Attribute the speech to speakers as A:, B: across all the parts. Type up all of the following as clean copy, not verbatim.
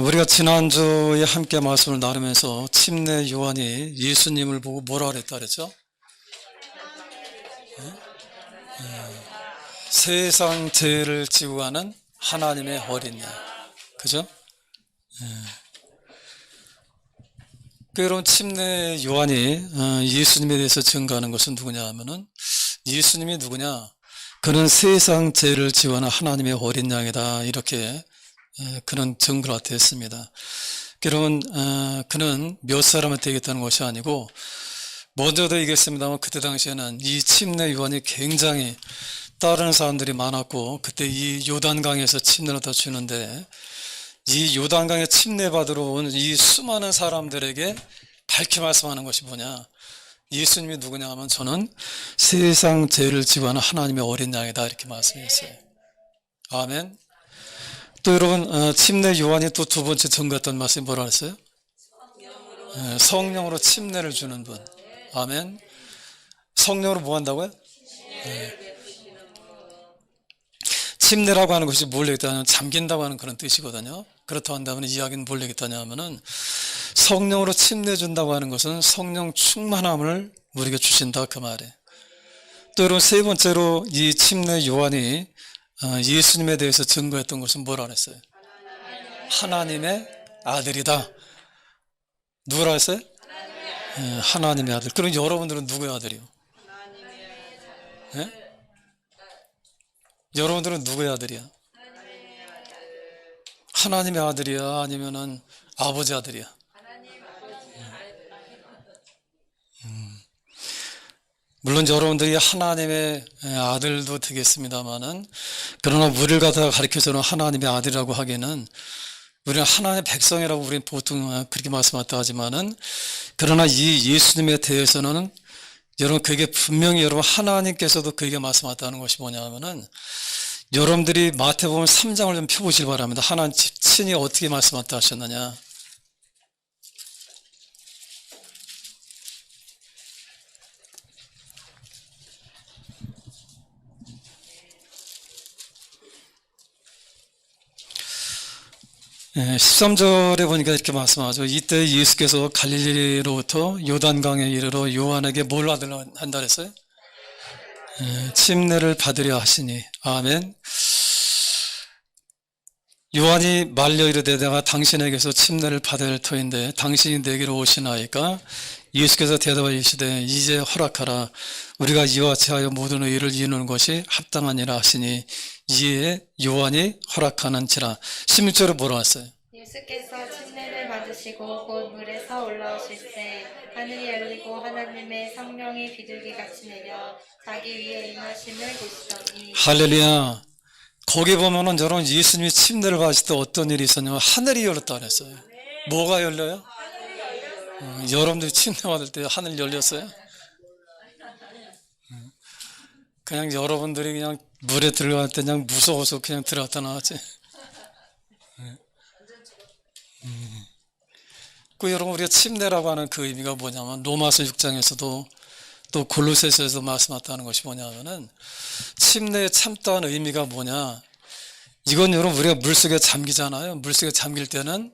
A: 우리가 지난주에 함께 말씀을 나누면서 침례 요한이 예수님을 보고 뭐라 그랬다 그랬죠? 세상 죄를 지고 가는 하나님의 어린 양. 그죠? 여러분, 침례 요한이 예수님에 대해서 증거하는 것은 누구냐 하면은, 예수님이 누구냐? 그는 세상 죄를 지고 가는 하나님의 어린 양이다. 이렇게 그는 증거가 되었습니다. 여러분, 그는 몇 사람한테 얘기했다는 것이 아니고, 먼저도 얘기했습니다만 그때 당시에는 이 침례 요한이 굉장히 따르는 사람들이 많았고, 그때 이 요단강에서 침례를 다 주는데, 이 요단강에 침례받으러 온 이 수많은 사람들에게 밝히 말씀하는 것이 뭐냐? 예수님이 누구냐 하면 저는 세상 죄를 지고 가는 하나님의 어린 양이다. 이렇게 말씀했어요. 아멘. 또 여러분, 침례 요한이 또 두 번째 증거했던 말씀이 뭐라 했어요? 성령으로 침례를 주는 분. 아멘. 성령으로 뭐 한다고요? 침례라고 하는 것이 뭘 얘기하냐면 잠긴다고 하는 그런 뜻이거든요. 그렇다고 한다면 이야기는 뭘 얘기하냐 하면은 성령으로 침례 준다고 하는 것은 성령 충만함을 우리에게 주신다 그 말이에요. 또 여러분, 세 번째로 이 침례 요한이 예수님에 대해서 증거했던 것은 뭐라 그랬어요? 하나님의 아들이다. 누구라 했어요? 하나님의 아들. 그럼 여러분들은 누구의 아들이요? 네? 여러분들은 누구의 아들이야? 하나님의 아들이야? 아니면은 아버지 아들이야? 물론 여러분들이 하나님의 아들도 되겠습니다만은, 그러나 우리를 갖다가 가르쳐주는 하나님의 아들이라고 하기에는 우리는 하나님의 백성이라고 우리는 보통 그렇게 말씀하다 하지만은, 그러나 이 예수님에 대해서는 여러분, 그게 분명히 여러분 하나님께서도 그에게 말씀하셨다는 것이 뭐냐 하면은, 여러분들이 마태복음 3장을 좀 펴보시기 바랍니다. 하나님 친히 어떻게 말씀하셨다 하셨느냐? 예, 13절에 보니까 이렇게 말씀하죠. 이때 예수께서 갈릴리로부터 요단강에 이르러 요한에게 뭘 한다 그랬어요? 침례를 받으려 하시니. 아멘. 요한이 말려 이르되 내가 당신에게서 침례를 받을 터인데 당신이 내게로 오시나이까? 예수께서 대답하여 이르시되 이제 허락하라. 우리가 이와 같이 하여 모든 의를 이루는 것이 합당하니라 하시니 이에 요한이 허락하는지라. 16절에 뭐라 했어요?
B: 예수께서 침례를 받으시고 곧 물에서 올라오실 때 하늘이 열리고 하나님의 성령이 비둘기같이 내려 자기 위에 임하심을 보시더니. 할렐루야.
A: 거기 보면은 여러분, 예수님이 침례를 받으실 때 어떤 일이 있었냐면 하늘이 열렸다 그랬어요. 뭐가 열려요? 여러분들이 침례 받을 때 하늘 열렸어요? 그냥 여러분들이 그냥 물에 들어갈 때 그냥 무서워서 그냥 들어갔다 나왔지. 그 여러분, 우리가 침례라고 하는 그 의미가 뭐냐면 로마서 6장에서도 또 골로새서에서 말씀하셨다는 것이 뭐냐면은, 침례의 참다한 의미가 뭐냐? 이건 여러분, 우리가 물속에 잠기잖아요. 물속에 잠길 때는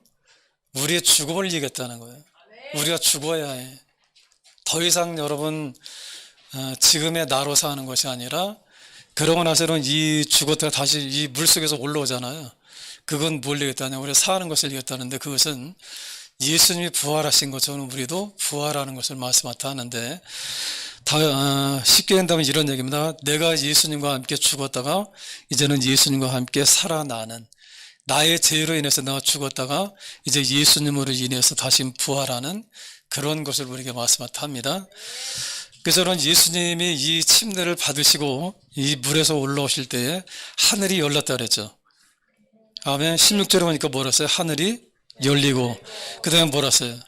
A: 우리의 죽음을 얘기했다는 거예요. 우리가 죽어야 해. 더 이상 여러분 지금의 나로 사는 것이 아니라, 그러고 나서는 이 죽었다가 다시 이 물속에서 올라오잖아요. 그건 뭘 얘기했다냐? 우리가 사는 것을 얘기했다는데, 그것은 예수님이 부활하신 것처럼 우리도 부활하는 것을 말씀하다 하는데, 쉽게 한다면 이런 얘기입니다. 내가 예수님과 함께 죽었다가 이제는 예수님과 함께 살아나는, 나의 죄로 인해서 내가 죽었다가 이제 예수님으로 인해서 다시 부활하는 그런 것을 우리에게 말씀하다 합니다. 그래서 저는 예수님이 이 침례를 받으시고 이 물에서 올라오실 때에 하늘이 열렸다 그랬죠. 아멘. 16절에 보니까 뭐라 했어요? 하늘이 열리고, 그 다음에 뭐라 했어요?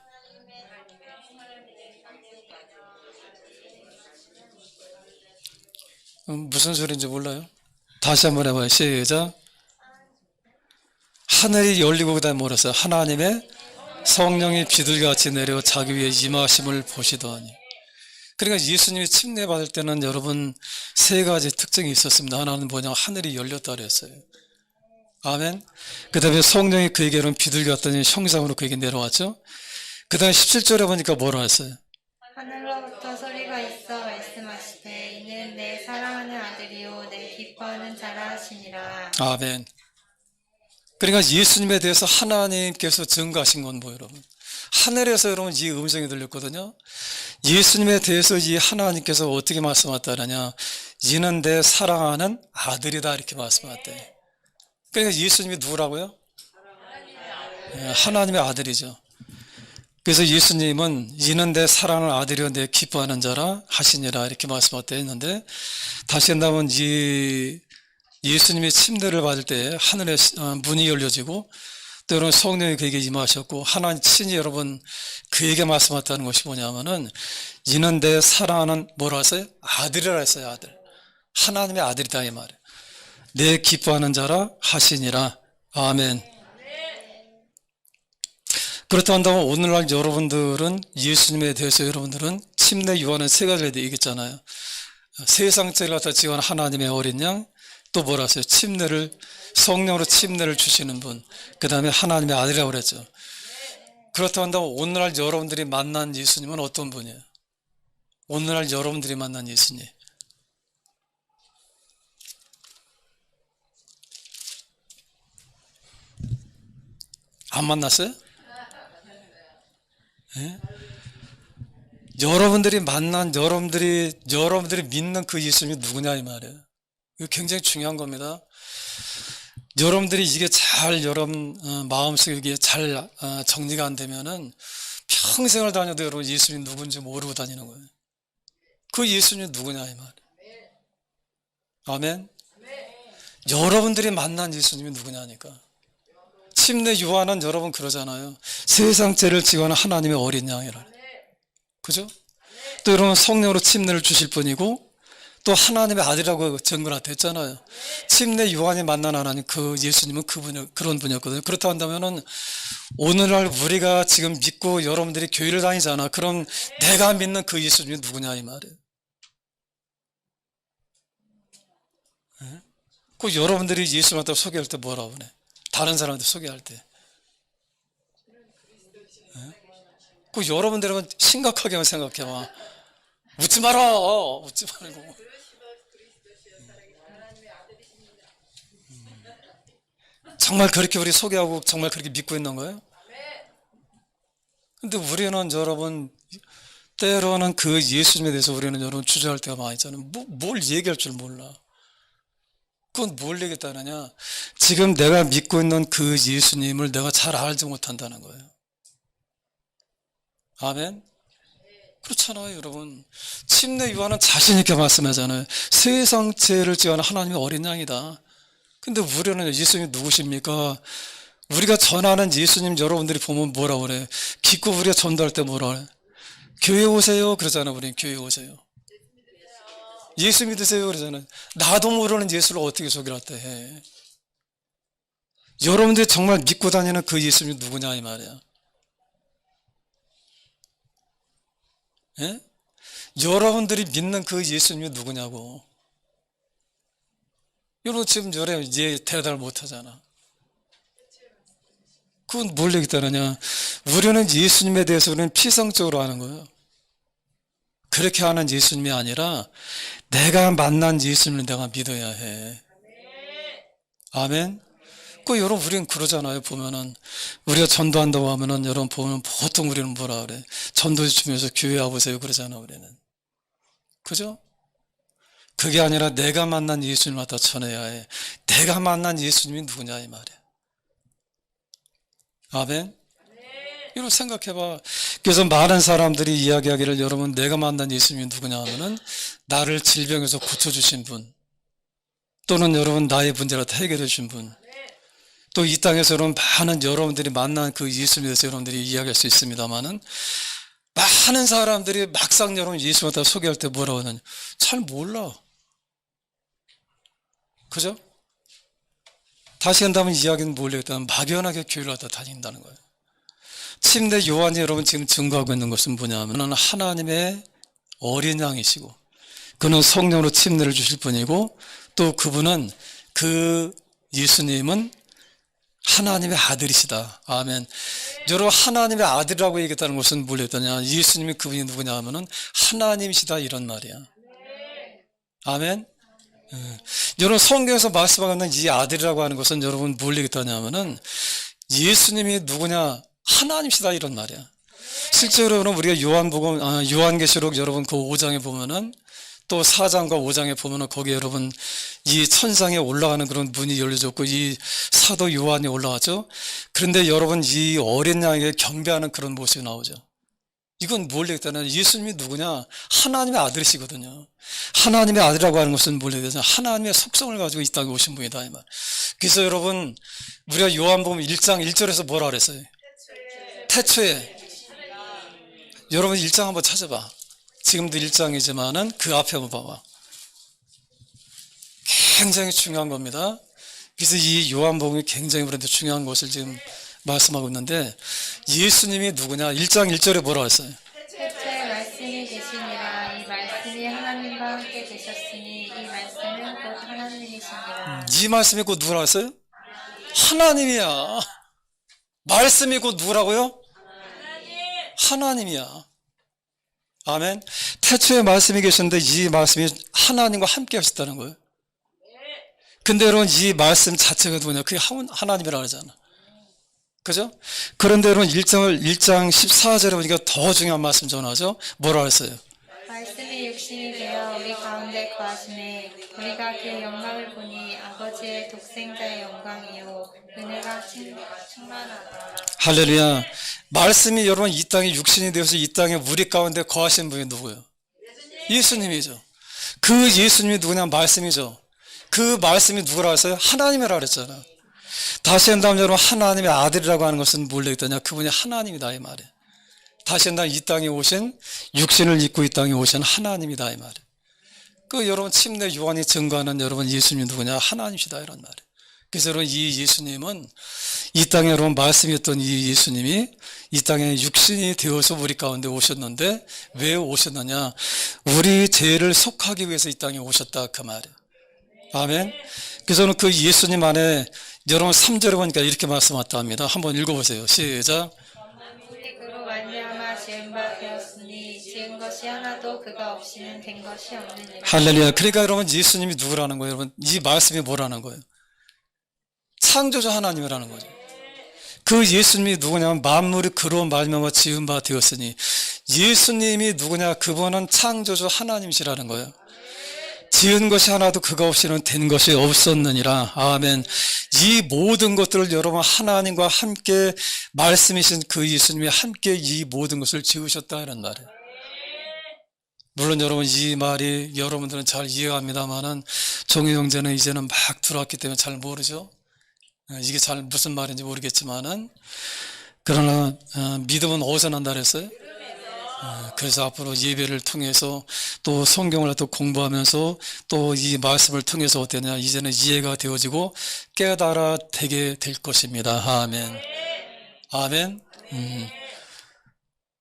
A: 무슨 소리인지 몰라요? 다시 한번 해봐요. 시작. 하늘이 열리고 그 다음에 뭐라 했어요? 하나님의 성령이 비둘기같이 내려 자기 위에 임하심을 보시더니. 그러니까 예수님이 침례 받을 때는 여러분 세 가지 특징이 있었습니다. 하나는 뭐냐, 하늘이 열렸다 그랬어요. 아멘. 그 다음에 성령이 그에게는 비둘기 같더니 형상으로 그에게 내려왔죠. 그 다음에 17절에 보니까 뭐라 했어요?
B: 하늘로부터 소리가 있어 말씀하시되 이는 내 사랑하는 아들이요 내 기뻐하는 자라 하시니라.
A: 아멘. 그러니까 예수님에 대해서 하나님께서 증거하신 건 뭐예요, 여러분? 하늘에서 여러분 이 음성이 들렸거든요. 예수님에 대해서 이 하나님께서 어떻게 말씀하셨다냐? 이는 내 사랑하는 아들이다 이렇게 말씀하셨대. 그러니까 예수님이 누구라고요? 하나님의 아들이죠. 그래서 예수님은 이는 내 사랑하는 아들이요 내 기뻐하는 자라 하시니라 이렇게 말씀하셨다 했는데, 다시 한다면 이 예수님이 침례를 받을 때 하늘의 문이 열려지고 또 여러분 성령이 그에게 임하셨고 하나님 친히 여러분 그에게 말씀하셨다는 것이 뭐냐면은 이는 내 사랑하는 뭐라 했어요? 아들이라 했어요. 아들. 하나님의 아들이다 이 말이에요. 내 기뻐하는 자라 하시니라. 아멘. 그렇다 한다면 오늘날 여러분들은 예수님에 대해서 여러분들은 침례 요한은 세 가지를 얘기했잖아요. 세상 죄를 갖다 지은 하나님의 어린 양, 또 뭐라 했어요? 침례를 성령으로 침례를 주시는 분, 그 다음에 하나님의 아들이라고 그랬죠. 그렇다 한다면 오늘날 여러분들이 만난 예수님은 어떤 분이에요? 오늘날 여러분들이 만난 예수님, 안 만났어요? 예? 여러분들이 만난 여러분들이 믿는 그 예수님이 누구냐 이 말이에요. 이거 굉장히 중요한 겁니다. 여러분들이 이게 잘 여러분 마음속에 이게 잘 정리가 안 되면은 평생을 다녀도 여러분 예수님 누군지 모르고 다니는 거예요. 그 예수님이 누구냐 이 말이에요. 아멘. 여러분들이 만난 예수님이 누구냐니까. 침례 요한은 여러분 그러잖아요. 세상 죄를 지고하는 하나님의 어린 양이라. 그죠? 또 여러분 성령으로 침례를 주실 분이고 또 하나님의 아들이라고 증거가 됐잖아요. 침례 요한이 만난 하나님 그 예수님은 그런 분이었거든요. 그렇다 한다면은 오늘날 우리가 지금 믿고 여러분들이 교회를 다니잖아. 그럼 내가 믿는 그 예수님이 누구냐 이 말이에요. 예? 그 여러분들이 예수님한테 소개할 때 뭐라고 그래? 다른 사람한테 소개할 때. 그 여러분들은 심각하게만 생각해봐. 웃지 마라. 웃지 말고. 정말 그렇게 우리 소개하고 정말 그렇게 믿고 있는 거예요? 근데 우리는 여러분 때로는 그 예수님에 대해서 우리는 여러분 주저할 때가 많이 있잖아요. 뭘 얘기할 줄 몰라. 그건 뭘 얘기했다느냐? 지금 내가 믿고 있는 그 예수님을 내가 잘 알지 못한다는 거예요. 아멘? 그렇잖아요, 여러분. 침례 요한은 자신있게 말씀하잖아요. 세상 죄를 지은 하나님의 어린 양이다. 근데 우리는 예수님이 누구십니까? 우리가 전하는 예수님 여러분들이 보면 뭐라고 그래? 기껏 우리가 전도할 때 뭐라 그래? 교회 오세요. 그러잖아요, 우리는 교회 오세요. 예수 믿으세요. 그러잖아요. 나도 모르는 예수를 어떻게 소개할 때 해? 여러분들이 정말 믿고 다니는 그 예수님이 누구냐 이 말이야. 예? 여러분들이 믿는 그 예수님이 누구냐고. 여러분 지금 이제 대답을 못하잖아. 그건 뭘 얘기했다느냐? 우리는 예수님에 대해서 우리는 피성적으로 하는 거예요. 그렇게 하는 예수님이 아니라 내가 만난 예수님을 내가 믿어야 해. 아멘. 그 여러분 우리는 그러잖아요. 보면은 우리가 전도한다고 하면은 여러분 보면 보통 우리는 뭐라 그래? 전도 주면서 교회 와보세요 그러잖아 우리는. 그죠? 그게 아니라 내가 만난 예수님을 갖다 전해야 해. 내가 만난 예수님이 누구냐 이 말이야. 아멘. 이런 생각해봐. 그래서 많은 사람들이 이야기하기를 여러분 내가 만난 예수님이 누구냐 하면은 나를 질병에서 고쳐주신 분, 또는 여러분 나의 문제를 해결해 주신 분, 또 이 땅에서 여러분 많은 여러분들이 만난 그 예수님에 대해서 여러분들이 이야기할 수 있습니다만은 많은 사람들이 막상 여러분 예수님을 소개할 때 뭐라고 하느냐? 잘 몰라. 그죠? 다시 한다면 이야기는 모르겠다면 막연하게 교회를 갖다 다닌다는 거예요. 침례 요한이 여러분 지금 증거하고 있는 것은 뭐냐면 하나님의 어린 양이시고 그는 성령으로 침례를 주실 분이고 또 그분은 그 예수님은 하나님의 아들이시다. 아멘. 여러분 하나님의 아들이라고 얘기했다는 것은 뭐랬더냐? 예수님이 그분이 누구냐 하면은 하나님이시다 이런 말이야. 아멘. 여러분 성경에서 말씀하고 있는 이 아들이라고 하는 것은 여러분 뭘 얘기했다냐 하면은 예수님이 누구냐? 하나님이시다 이런 말이야. 실제로 여러분 우리가 요한계시록 여러분 그 5장에 보면은 또 4장과 5장에 보면은 거기에 여러분 이 천상에 올라가는 그런 문이 열려졌고 이 사도 요한이 올라왔죠. 그런데 여러분 이 어린 양에게 경배하는 그런 모습이 나오죠. 이건 뭘 얘기했다냐? 예수님이 누구냐? 하나님의 아들이시거든요. 하나님의 아들이라고 하는 것은 뭘 얘기하냐? 하나님의 속성을 가지고 이 땅에 오신 분이다 이 말. 그래서 여러분 우리가 요한복음 1장 1절에서 뭐라 그랬어요? 태초에. 여러분 1장 한번 찾아봐. 지금도 1장이지만은 그 앞에 한번 봐봐. 굉장히 중요한 겁니다. 그래서 이 요한복음이 굉장히 우리한테 중요한 것을 지금 말씀하고 있는데 예수님이 누구냐? 1장 1절에 뭐라고 했어요?
B: 태초에 말씀이 계시니라. 이 말씀이 하나님과 함께 계셨으니 이 말씀은 곧 하나님이시니라.
A: 이 말씀이 곧 누구라고 했어요? 하나님이야. 말씀이 곧 누구라고요? 하나님이야. 아멘. 태초에 말씀이 계셨는데 이 말씀이 하나님과 함께 하셨다는 거예요. 근데 여러분 이 말씀 자체가 누구냐? 그게 하나님이라고 하잖아. 그죠? 그런데 여러분 1장 14절에 보니까 더 중요한 말씀 전하죠. 뭐라 했어요?
B: 말씀이 육신이 되어 우리 가운데 거하시네. 우리가 그 영광을 보니 아버지의 독생자의 영광이요 은혜가 충만하다.
A: 할렐루야. 말씀이 여러분 이 땅에 육신이 되어서 이 땅에 우리 가운데 거하신 분이 누구예요? 예수님이죠. 그 예수님이 누구냐? 말씀이죠. 그 말씀이 누구라고 했어요? 하나님이라고 그랬잖아. 다시 한다면 여러분 하나님의 아들이라고 하는 것은 뭘 얘기했더냐? 그분이 하나님이다 이 말이에요. 다시 한다면 이 땅에 오신 육신을 입고 이 땅에 오신 하나님이다 이 말이에요. 그 여러분 침례 요한이 증거하는 여러분 예수님이 누구냐? 하나님이시다 이런 말이에요. 그래서 여러분 이 예수님은 이 땅에 여러분 말씀이었던 이 예수님이 이 땅에 육신이 되어서 우리 가운데 오셨는데 왜 오셨느냐? 우리 죄를 속하기 위해서 이 땅에 오셨다 그 말이에요. 아멘. 그래서 저는 그 예수님 안에 여러분 3절에 보니까 이렇게 말씀하셨다 합니다. 한번 읽어보세요. 시작.
B: 그로 말미암아 지은 바 되었으니 지은 것이 하나도 그가 없이는 된 것이 없느니라.
A: 할렐루야. 그러니까 여러분 예수님이 누구라는 거예요? 여러분 이 말씀이 뭐라는 거예요? 창조주 하나님이라는 거죠. 그 예수님이 누구냐면 만물이 그로 말미암아 지은 바 되었으니 예수님이 누구냐? 그분은 창조주 하나님이시라는 거예요. 지은 것이 하나도 그가 없이는 된 것이 없었느니라. 아멘. 이 모든 것들을 여러분 하나님과 함께 말씀이신 그 예수님이 함께 이 모든 것을 지으셨다는 말이에요. 물론 여러분 이 말이 여러분들은 잘 이해합니다만은 종의 형제는 이제는 막 들어왔기 때문에 잘 모르죠. 이게 잘 무슨 말인지 모르겠지만은 그러나 믿음은 어디서 난다 그랬어요? 그래서 앞으로 예배를 통해서 또 성경을 또 공부하면서 또 이 말씀을 통해서 어떠냐 이제는 이해가 되어지고 깨달아 되게 될 것입니다. 아멘. 아멘.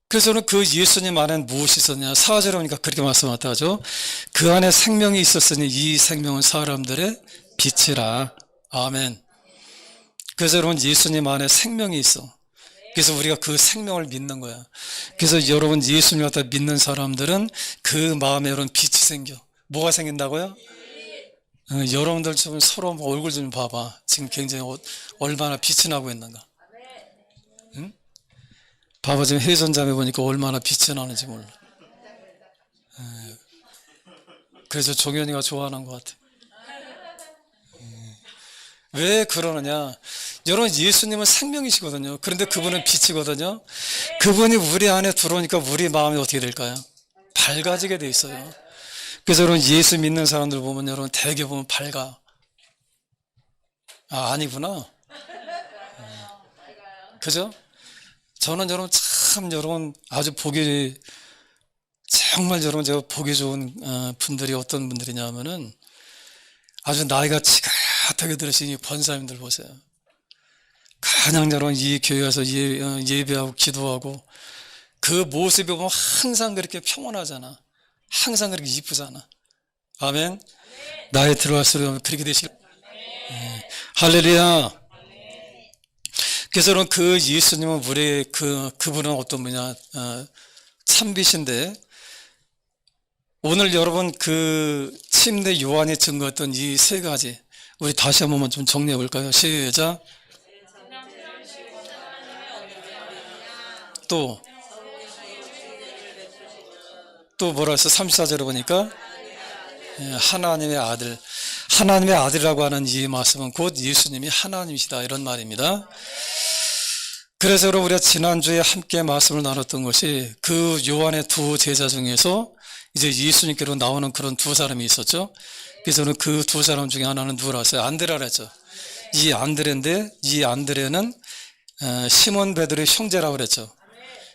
A: 그래서는 그 예수님 안에 무엇이 있었냐? 4절에 보니까 그렇게 말씀하셨다 하죠. 그 안에 생명이 있었으니 이 생명은 사람들의 빛이라. 아멘. 그래서 여러분 예수님 안에 생명이 있어. 그래서 우리가 그 생명을 믿는 거야. 그래서 여러분 예수님 갖다 믿는 사람들은 그 마음에 여러분 빛이 생겨. 뭐가 생긴다고요? 여러분들 좀 서로 얼굴 좀 봐봐. 지금 굉장히 얼마나 빛이 나고 있는가. 응? 봐봐 지금 혜선자매 보니까 얼마나 빛이 나는지 몰라. 그래서 종현이가 좋아하는 것 같아. 왜 그러느냐? 여러분 예수님은 생명이시거든요. 그런데 그분은 빛이거든요. 그분이 우리 안에 들어오니까 우리 마음이 어떻게 될까요? 밝아지게 돼 있어요. 그래서 여러분 예수 믿는 사람들 보면 여러분 대개 보면 밝아. 아니구나. 그죠? 저는 여러분 참 여러분 아주 정말 여러분 제가 보기 좋은 분들이 어떤 분들이냐면은 아주 나이가 지긋하게 들으시니 권사님들 보세요. 그냥 여러분 이 교회 와서 예배하고 기도하고 그 모습이 보면 항상 그렇게 평온하잖아. 항상 그렇게 이쁘잖아. 아멘. 나에 들어갈수록 그렇게 되실. 할렐루야. 그래서 그 예수님은 우리 그분은 어떤 분이냐, 참비신데, 오늘 여러분 그 침례 요한이 증거했던 이 세 가지, 우리 다시 한 번만 좀 정리해 볼까요? 시작. 또 뭐라 했어? 34절에 보니까 하나님의 아들, 하나님의 아들이라고 하는 이 말씀은 곧 예수님이 하나님이시다 이런 말입니다. 그래서 여러분 우리가 지난주에 함께 말씀을 나눴던 것이 그 요한의 두 제자 중에서 이제 예수님께로 나오는 그런 두 사람이 있었죠. 그래서 그 두 사람 중에 하나는 누구라 했어요? 안드레라 했죠. 이 안드레인데 이 안드레는 시몬 베드로의 형제라고 그랬죠.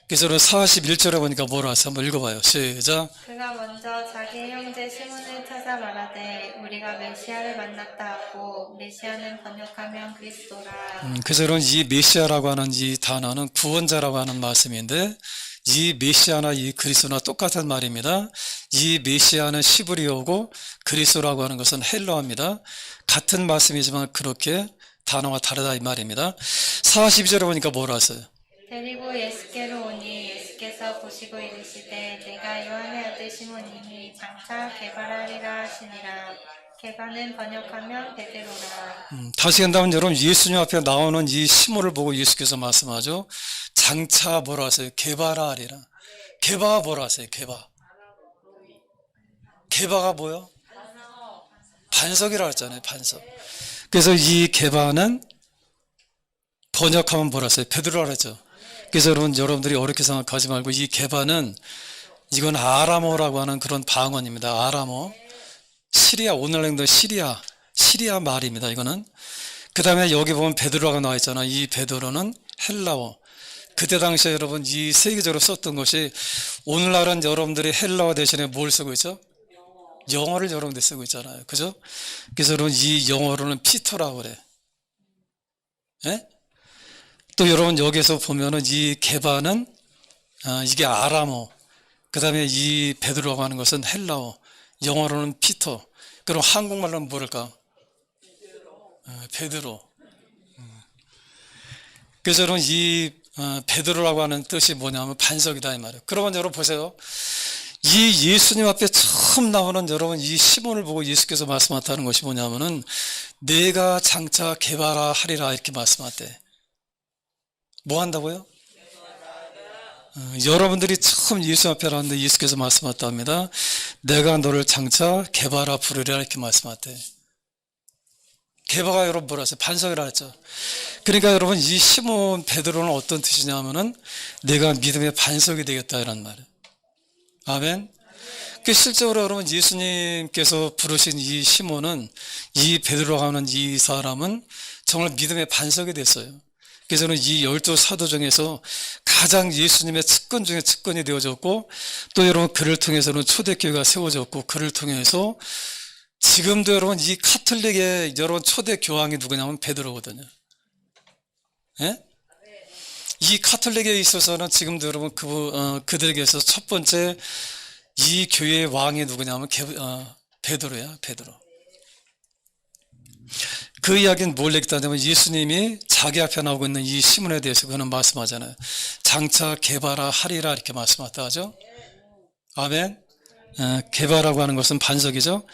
A: 그래서 41절에 보니까 뭐라 했어요? 한번 읽어봐요. 시작.
B: 그가 먼저 자기 형제 시몬을 찾아 말하되 우리가 메시아를 만났다 하고 메시아는 번역하면 그리스도라.
A: 그래서 여러분 이 메시아라고 하는 이 단어는 구원자라고 하는 말씀인데 이 메시아나 이 그리스도나 똑같은 말입니다. 이 메시아는 시브리어고 그리스도라고 하는 것은 헬라어입니다. 같은 말씀이지만 그렇게 단어가 다르다 이 말입니다. 42절에 보니까 뭐라 했어요?
B: 데리고 예수께로 오니 예수께서 보시고 이르시되 내가 요한의 아들 시몬이니 장차 게바라리라 하시니라. 게바는 번역하면 베드로라.
A: 다시 한다면 여러분 예수님 앞에 나오는 이 시몬을 보고 예수께서 말씀하죠. 장차 뭐라 하세요? 게바라리라. 게바가 뭐라 하세요? 게바. 게바가 뭐요? 반석이라 했잖아요. 반석. 그래서 이 게바는 번역하면 뭐라 하세요? 베드로라 했죠. 그래서 여러분들이 어렵게 생각하지 말고 이 게바는 이건 아람어라고 하는 그런 방언입니다. 아람어. 시리아, 오늘날도 시리아 말입니다. 이거는. 그 다음에 여기 보면 베드로가 나와 있잖아. 이 베드로는 헬라어. 그때 당시에 여러분 이 세계적으로 썼던 것이 오늘날은 여러분들이 헬라어 대신에 뭘 쓰고 있죠? 영어를 여러분들 쓰고 있잖아요. 그죠? 그래서 여러분 이 영어로는 피터라고 그래. 예? 또 여러분 여기서 보면은 이 게바는 이게 아람어. 그 다음에 이 베드로라고 하는 것은 헬라어. 영어로는 피터. 그럼 한국말로는 뭐랄까? 베드로. 그래서 여러분 이 베드로라고 하는 뜻이 뭐냐면 반석이다 이 말이에요. 그러면 여러분 보세요. 이 예수님 앞에 처음 나오는 여러분 이 시몬을 보고 예수께서 말씀하셨다는 것이 뭐냐면은 내가 장차 게바라 하리라 이렇게 말씀하셨대. 뭐 한다고요? 여러분들이 처음 예수 앞에 나왔는데 예수께서 말씀하셨다 합니다. 내가 너를 장차 게바라 부르리라 이렇게 말씀하셨대. 게바가 여러분 뭐라 했어요? 반석이라 했죠. 그러니까 여러분 이 시몬 베드로는 어떤 뜻이냐면은 내가 믿음의 반석이 되겠다 이란 말이에요. 아멘. 그 실제로 여러분 예수님께서 부르신 이 시몬은 이 베드로가 하는 이 사람은 정말 믿음의 반석이 됐어요. 그래서는 이 12사도 중에서 가장 예수님의 측근 중에 측근이 되어졌고 또 여러분 그를 통해서는 초대교회가 세워졌고 그를 통해서 지금도 여러분 이 카톨릭의 여러분 초대 교황이 누구냐면 베드로거든요. 예? 이 카톨릭에 있어서는 지금도 여러분 그들에게서 첫 번째 이 교회의 왕이 누구냐면 베드로야, 베드로. 그 이야기는 뭘 얘기하냐면 예수님이 자기 앞에 나오고 있는 이 시몬에 대해서 그는 말씀하잖아요. 장차 게바라 하리라 이렇게 말씀하셨다 하죠. 아멘. 게바라고 하는 것은 반석이죠.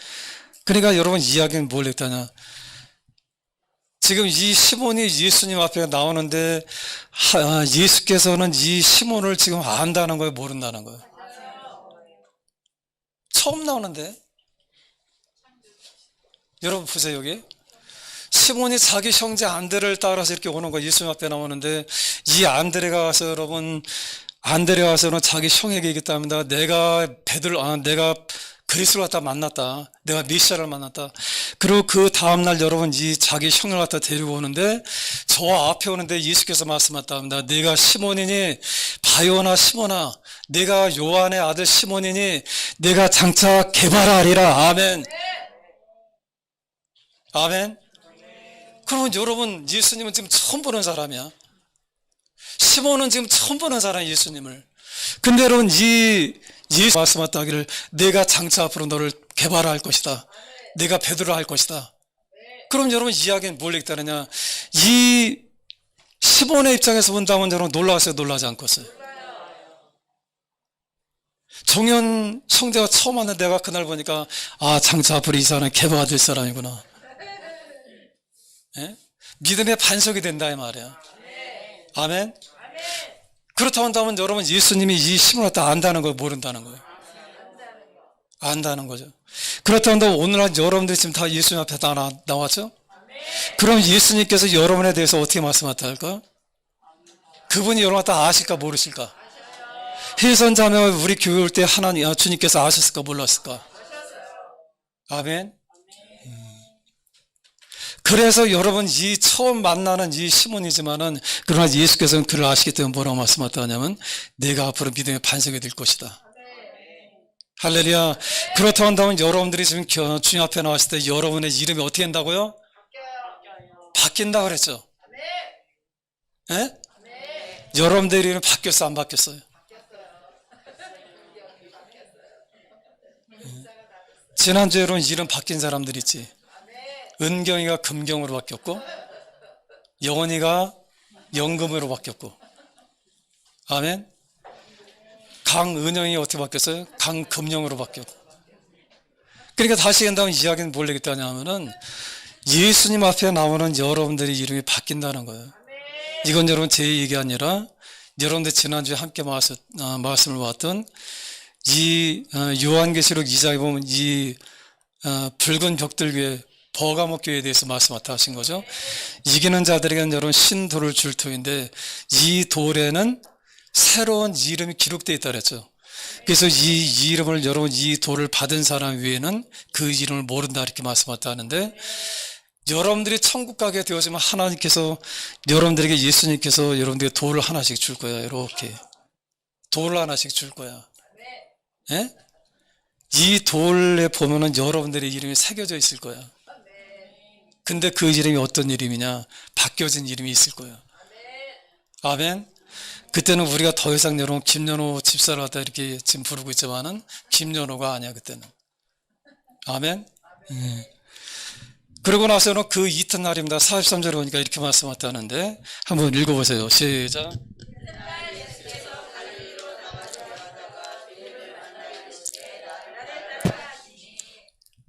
A: 그러니까 여러분 이야기는 뭘 얘기하냐. 지금 이 시몬이 예수님 앞에 나오는데 예수께서는 이 시몬을 지금 안다는 거예요? 모른다는 거예요? 처음 나오는데 여러분 보세요. 여기 시몬이 자기 형제 안드레를 따라서 이렇게 오는 거예요. 예수님 앞에 나오는데 이 안드레가 와서 여러분 안드레가 와서는 자기 형에게 얘기했답니다. 내가 그리스도를 갖다 만났다. 내가 메시아를 만났다. 그리고 그 다음날 여러분 이 자기 형을 갖다 데리고 오는데 저 앞에 오는데 예수께서 말씀하셨답니다. 내가 시몬이니 바요나 시몬아 내가 요한의 아들 시몬이니 내가 장차 게바라리라. 아멘. 아멘. 그러면 여러분 예수님은 지금 처음 보는 사람이야. 시몬은 지금 처음 보는 사람이야 예수님을. 근데 여러분 이 예수 말씀하다 하기를 내가 장차 앞으로 너를 개발할 것이다. 내가 베드로 할 것이다. 그럼 여러분 이야기는 뭘 얘기하느냐? 이 시몬의 입장에서 본다면 여러분 놀라웠어요? 놀라지 않겠어요? 정현 형제가 처음 왔는데 내가 그날 보니까 장차 앞으로 이 사람은 개발될 사람이구나. 예? 믿음의 반석이 된다 이 말이야. 아멘. 그렇다고 한다면 여러분 예수님이 이 시몬을 다 안다는 거예요? 모른다는 거예요? 안다는 거죠. 그렇다고 한다면 오늘날 여러분들이 지금 다 예수님 앞에 다 나왔죠? 그럼 예수님께서 여러분에 대해서 어떻게 말씀하다 할까? 그분이 여러분 다 아실까 모르실까? 해선자매와 우리 교회 올 때 하나님 주님께서 아셨을까 몰랐을까? 아멘. 그래서 여러분 이 처음 만나는 이 시몬이지만은 그러나 예수께서는 그를 아시기 때문에 뭐라고 말씀하다 하냐면 내가 앞으로 믿음의 반석이 될 것이다. 할렐루야. 그렇다고 한다면 여러분들이 지금 주님 앞에 나왔을 때 여러분의 이름이 어떻게 된다고요? 바뀐다 그랬죠. 예? 여러분들 이름이 바뀌었어 안 바뀌었어요? 지난주에 여러분 이름 바뀐 사람들 있지. 은경이가 금경으로 바뀌었고 영원이가 영금으로 바뀌었고 아멘. 강은영이 어떻게 바뀌었어요? 강금영으로 바뀌었고. 그러니까 다시 한다면 이야기는 뭘 얘기했다냐 하면은 예수님 앞에 나오는 여러분들의 이름이 바뀐다는 거예요. 이건 여러분 제 얘기 아니라 여러분들 지난주에 함께 말씀을 봤던 이 요한계시록 2장에 보면 이 붉은 벽들 위에 버가모 교회에 대해서 말씀하다 하신 거죠. 이기는 자들에게는 여러분 신돌을 줄 터인데 이 돌에는 새로운 이름이 기록되어 있다 그랬죠. 그래서 이 이름을 여러분 이 돌을 받은 사람 위에는 그 이름을 모른다 이렇게 말씀하다 하는데 여러분들이 천국 가게 되어지면 하나님께서 여러분들에게 예수님께서 여러분들에게 돌을 하나씩 줄 거야. 이렇게 돌을 하나씩 줄 거야. 예? 이 돌에 보면은 여러분들의 이름이 새겨져 있을 거야. 근데 그 이름이 어떤 이름이냐? 바뀌어진 이름이 있을 거야. 아멘. 그때는 우리가 더 이상 여러분 김연호 집사를 갖다 이렇게 지금 부르고 있지만은 김연호가 아니야 그때는. 아멘. 그러고 나서는 그 이튿날입니다. 43절에 보니까 이렇게 말씀하셨다는데 한번 읽어보세요. 시작.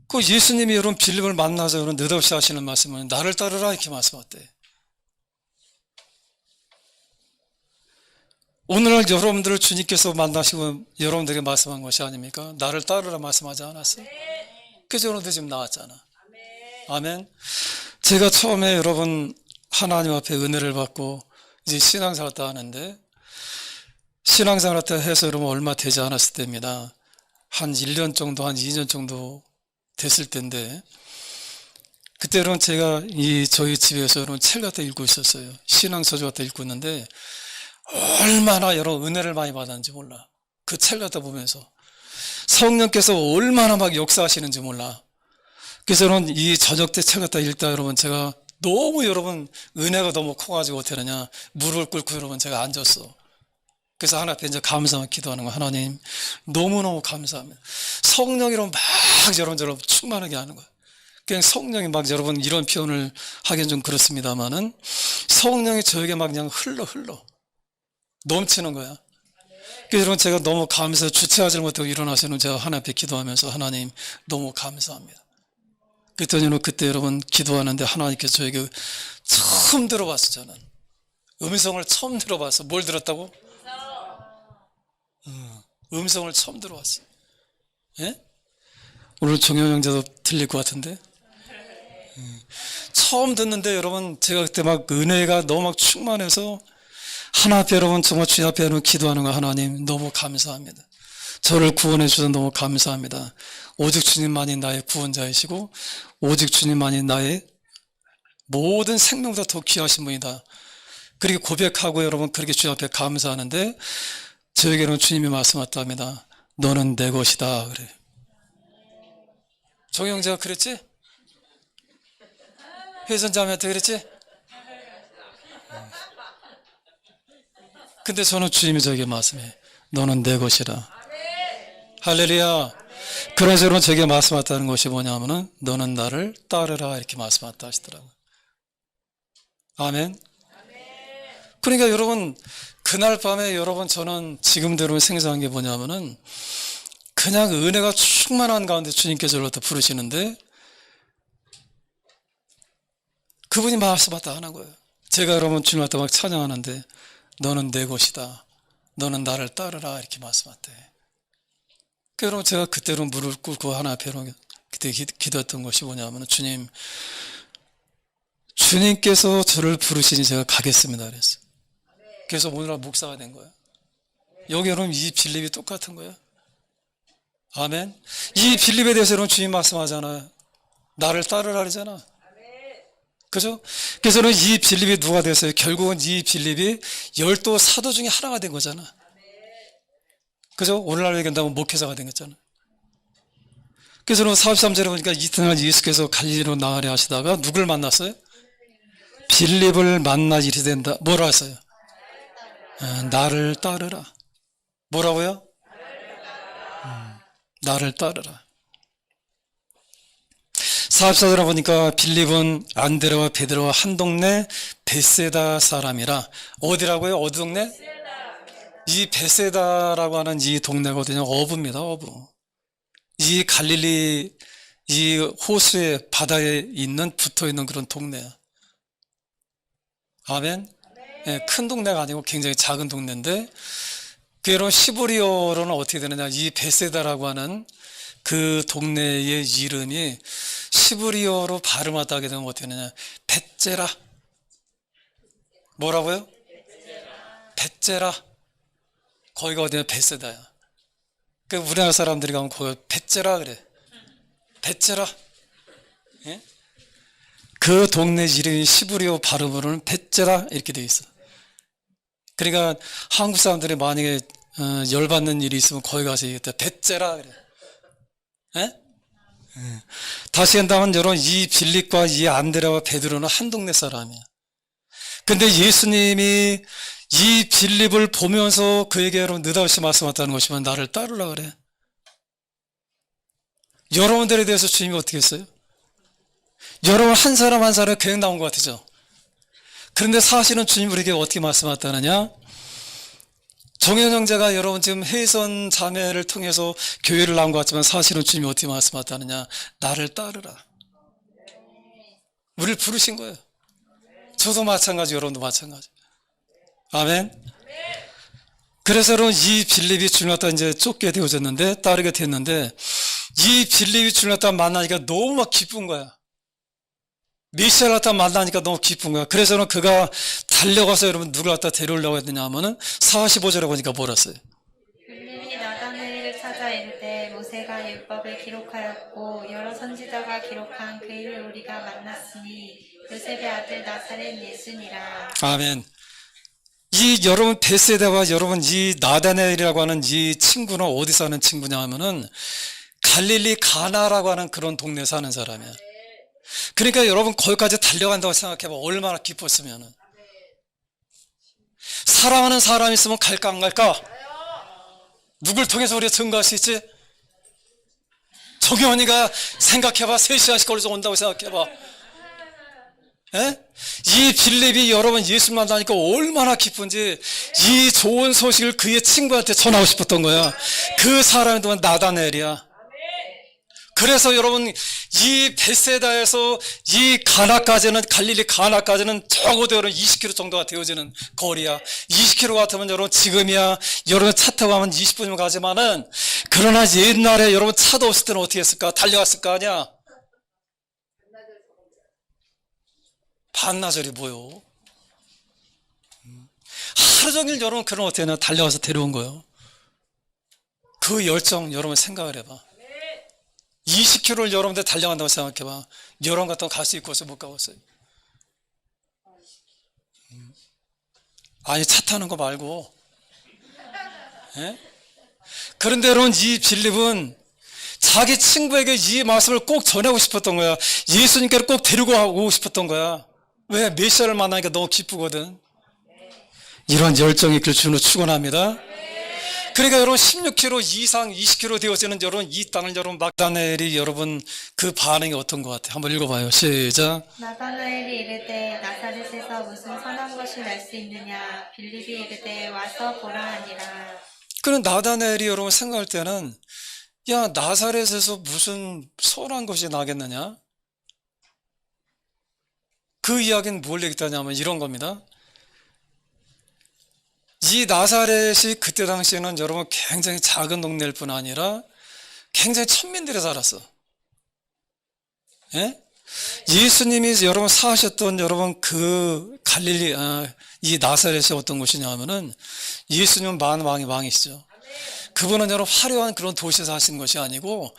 A: 그 예수님이 여러분 빌립을 만나서 여러분 느닷없이 하시는 말씀은 나를 따르라 이렇게 말씀하셨대. 오늘날 여러분들을 주님께서 만나시고 여러분들에게 말씀한 것이 아닙니까? 나를 따르라 말씀하지 않았어요? 그래서 여러분들 지금 나왔잖아. 아멘. 제가 처음에 여러분 하나님 앞에 은혜를 받고 이제 신앙생활 다 하는데 신앙생활 다 해서 여러분 얼마 되지 않았을 때입니다. 한 1년 정도 한 2년 정도 됐을 때인데 그때 여러분 제가 저희 집에서 여러분 책 갖다 읽고 있었어요. 신앙서적 갖다 읽고 있는데 얼마나 여러분 은혜를 많이 받았는지 몰라. 그 책 갖다 보면서 성령께서 얼마나 막 역사하시는지 몰라. 그래서 여러분 이 저녁 때 책 갖다 읽다 여러분 제가 너무 여러분 은혜가 너무 커가지고 어떻게 하냐 무릎을 꿇고 여러분 제가 앉았어. 그래서 하나님 앞에 이제 감사하며 기도하는 거 하나님 너무너무 감사합니다. 성령이 여러분 막 여러분 충만하게 하는 거예요. 그냥 성령이 막 여러분 이런 표현을 하기엔 좀 그렇습니다만은 성령이 저에게 막 그냥 흘러 넘치는 거야. 그래서 여러분 제가 너무 감사해서 주체하지 못하고 일어나서는 제가 하나님 앞에 기도하면서 하나님 너무 감사합니다. 그랬더니 그때 여러분 기도하는데 하나님께서 저에게 처음 들어봤어. 저는 음성을 처음 들어봤어. 뭘 들었다고? 음성을 처음 들어봤어. 예? 오늘 종현 형제도 들릴 것 같은데 처음 듣는데 여러분 제가 그때 막 은혜가 너무 막 충만해서 하나님 앞에 여러분 정말 주님 앞에 여러분 기도하는 거 하나님 너무 감사합니다. 저를 구원해 주셔서 너무 감사합니다. 오직 주님만이 나의 구원자이시고 오직 주님만이 나의 모든 생명보다 더 귀하신 분이다. 그렇게 고백하고 여러분 그렇게 주님 앞에 감사하는데 저에게는 주님이 말씀하셨답니다. 너는 내 것이다 그래. 정영재가 그랬지? 회전자매한테 그랬지? 근데 저는 주님이 저에게 말씀해. 너는 내 것이라. 할렐루야. 그래서 여러분 제게 말씀하셨다는 것이 뭐냐면은 너는 나를 따르라 이렇게 말씀하셨다 하시더라고요. 아멘. 그러니까 여러분 그날 밤에 여러분 저는 지금대로 생각한 게 뭐냐면은 그냥 은혜가 충만한 가운데 주님께서 저를 또 부르시는데 그분이 말씀하셨다 하는 거예요. 제가 여러분 주님 앞에 막 찬양하는데 너는 내 것이다. 너는 나를 따르라 이렇게 말씀하셨대. 그 여러분 제가 그때로 무릎 꿇고 하나 앞에 그때 기도했던 것이 뭐냐면 주님께서 저를 부르시니 제가 가겠습니다 그랬어요. 그래서 오늘날 목사가 된 거예요. 여기 여러분 이 빌립이 똑같은 거예요. 아멘. 이 빌립에 대해서 여러분 주님 말씀하잖아요. 나를 따르라 그러잖아. 그죠? 그래서 이 빌립이 누가 됐어요? 결국은 이 빌립이 12 사도 중에 하나가 된 거잖아. 그죠? 오늘날 얘기한다면 목회자가 된 거잖아. 그래서 43절에 보니까 이튿날 예수께서 갈릴리로 나가려 하시다가 누굴 만났어요? 빌립을 만나 이르게 된다. 뭐라 했어요? 나를 따르라. 뭐라고요? 나를 따르라. 44절에 보니까 빌립은 안드레와 베드로와 한 동네 베세다 사람이라. 어디라고요? 어디 동네? 이 베세다라고 하는 이 동네가 어디냐? 어부입니다. 어부. 이 갈릴리 이 호수의 바다에 있는 붙어있는 그런 동네야. 아멘. 네, 큰 동네가 아니고 굉장히 작은 동네인데 그런 시브리어로는 어떻게 되느냐? 이 베세다라고 하는 그 동네의 이름이 시브리어로 발음하다 되면 어떻게 되느냐? 벳제라. 뭐라고요? 벳제라. 거기가 어디냐? 베세다야. 그 우리나라 사람들이 가면 거기 벳제라 그래. 벳제라. 예? 그 동네 이름이 시브리어 발음으로는 벳제라 이렇게 되어 있어. 그러니까 한국 사람들이 만약에 열받는 일이 있으면 거기 가서 얘기했다. 벳제라 그래. 예? 다시 한다면 여러분 이 빌립과 이 안드레와 베드로는 한 동네 사람이야. 근데 예수님이 이 빌립을 보면서 그에게 여러분 느닷없이 말씀하셨다는 것이면 나를 따르라 그래. 여러분들에 대해서 주님이 어떻게 했어요? 여러분 한 사람 한 사람 그냥 나온 것 같으죠? 그런데 사실은 주님 우리에게 어떻게 말씀하셨다느냐? 정현 형제가 여러분 지금 해선 자매를 통해서 교회를 나온 것 같지만 사실은 주님이 어떻게 말씀하셨다느냐? 나를 따르라. 우리를 부르신 거예요. 저도 마찬가지, 여러분도 마찬가지. 아멘. 그래서 여러분 이 빌립이 주님 앞에 이제 쫓게 되어졌는데 따르게 됐는데 이 빌립이 주님 앞에 만나니까 너무 막 기쁜 거야. 메시아를 갖다 만나니까 너무 기쁜 거야. 그래서는 그가 달려가서 여러분 누굴 갖다 데려오려고 했느냐 하면은 45절에 보니까 뭐라 써요?
B: 빌립이 나다나엘을 찾아 이르되 모세가 율법을 기록하였고 여러 선지자가 기록한 그 일을 우리가 만났으니 요셉의 아들 나사렛 예수니라.
A: 아멘. 이 여러분 베세다와 여러분 이 나다나엘이라고 하는 이 친구는 어디 사는 친구냐 하면은 갈릴리 가나라고 하는 그런 동네 사는 사람이야. 그러니까 여러분 거기까지 달려간다고 생각해봐. 얼마나 기뻤으면은. 사랑하는 사람이 있으면 갈까 안 갈까? 누굴 통해서 우리가 증거할 수 있지? 정현이가 생각해봐. 3시간씩 걸려서 온다고 생각해봐. 에? 이 빌립이 여러분 예수 만나니까 얼마나 기쁜지 이 좋은 소식을 그의 친구한테 전하고 싶었던 거야. 그 사람이 누구냐? 나다나엘이야. 그래서 여러분 이 베세다에서 이 가나까지는 갈릴리 가나까지는 적어도 여러분 20km 정도가 되어지는 거리야. 20km 같으면 여러분 지금이야 여러분 차 타고 가면 20분이면 가지만은 그러나 옛날에 여러분 차도 없을 때는 어떻게 했을까? 달려갔을 거 아니야. 반나절이 뭐요? 하루 종일 여러분 그런 어떻게 하냐? 달려가서 데려온 거예요. 그 열정 여러분 생각을 해봐. 20km를 여러분들 달려간다고 생각해봐. 여러분 같으면 갈 수 있겠어요? 못 가봤어요? 아니 차 타는 거 말고. 예? 그런데 여러분 이 빌립은 자기 친구에게 이 말씀을 꼭 전하고 싶었던 거야. 예수님께로 꼭 데리고 가고 싶었던 거야. 왜? 메시아를 만나니까 너무 기쁘거든. 이런 열정이 있길 주로 축원합니다. 그러니까 여러분 16km 이상 20km 되어지는 여러분 이 땅을 여러분 나다나엘이 여러분 그 반응이 어떤 것 같아요? 한번 읽어봐요. 시작.
B: 나다나엘이 이르되 나사렛에서 무슨 선한 것이 날 수 있느냐 빌립이 이르되 와서 보라 하니라.
A: 그런 나다나엘이 여러분 생각할 때는 야 나사렛에서 무슨 선한 것이 나겠느냐? 그 이야기는 뭘 얘기하냐면 이런 겁니다. 이 나사렛이 그때 당시에는 여러분 굉장히 작은 동네일 뿐 아니라 굉장히 천민들이 살았어. 예? 예수님이 여러분 사셨던 여러분 그 갈릴리 이 나사렛이 어떤 곳이냐면은 예수님은 왕이시죠. 그분은 여러분 화려한 그런 도시에서 사신 것이 아니고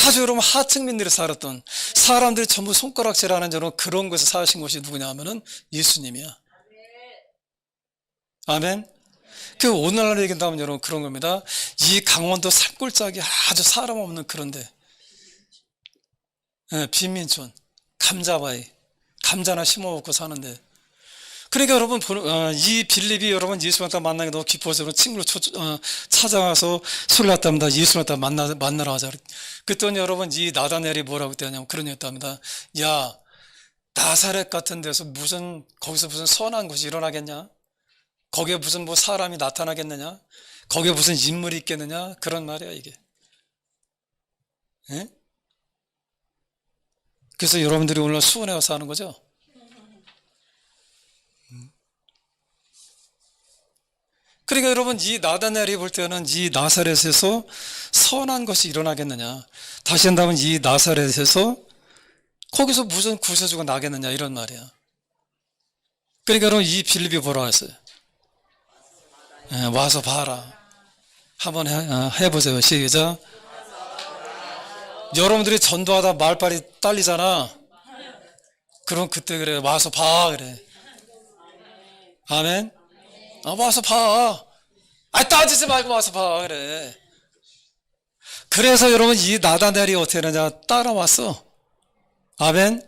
A: 아주 여러분 하층민들이 살았던 사람들이 전부 손가락질하는 여러분 그런 곳에서 사신 것이 누구냐면은 예수님이야. 아멘. 그 오늘날 얘기한다면 여러분 그런 겁니다. 이 강원도 산골짜기 아주 사람 없는 그런데 빈민촌 감자바위 감자나 심어 먹고 사는데 그러니까 여러분 이 빌립이 여러분 예수님을 만나게 너무 기뻐서 친구를 찾아가서 소리를 났답니다. 예수님을 만나러 하자. 그랬더니 여러분 이 나다나엘이 뭐라고 했냐면 그런 얘기 했답니다. 야 나사렛 같은 데서 거기서 무슨 선한 것이 일어나겠냐? 거기에 무슨 뭐 사람이 나타나겠느냐? 거기에 무슨 인물이 있겠느냐? 그런 말이야 이게. 예? 그래서 여러분들이 오늘 수원에 와서 하는 거죠? 그러니까 여러분 이 나다나엘이 볼 때는 이 나사렛에서 선한 것이 일어나겠느냐? 다시 한다면 이 나사렛에서 거기서 무슨 구세주가 나겠느냐 이런 말이야. 그러니까 여러분 이 빌립이 뭐라 했어요? 와서 봐라. 한번 해보세요. 시작. 여러분들이 전도하다 말빨이 딸리잖아. 그럼 그때 그래. 와서 봐. 그래. 아멘. 와서 봐. 따지지 말고 와서 봐. 그래. 그래서 여러분 이 나다나엘이 어떻게 하느냐. 따라왔어. 아멘.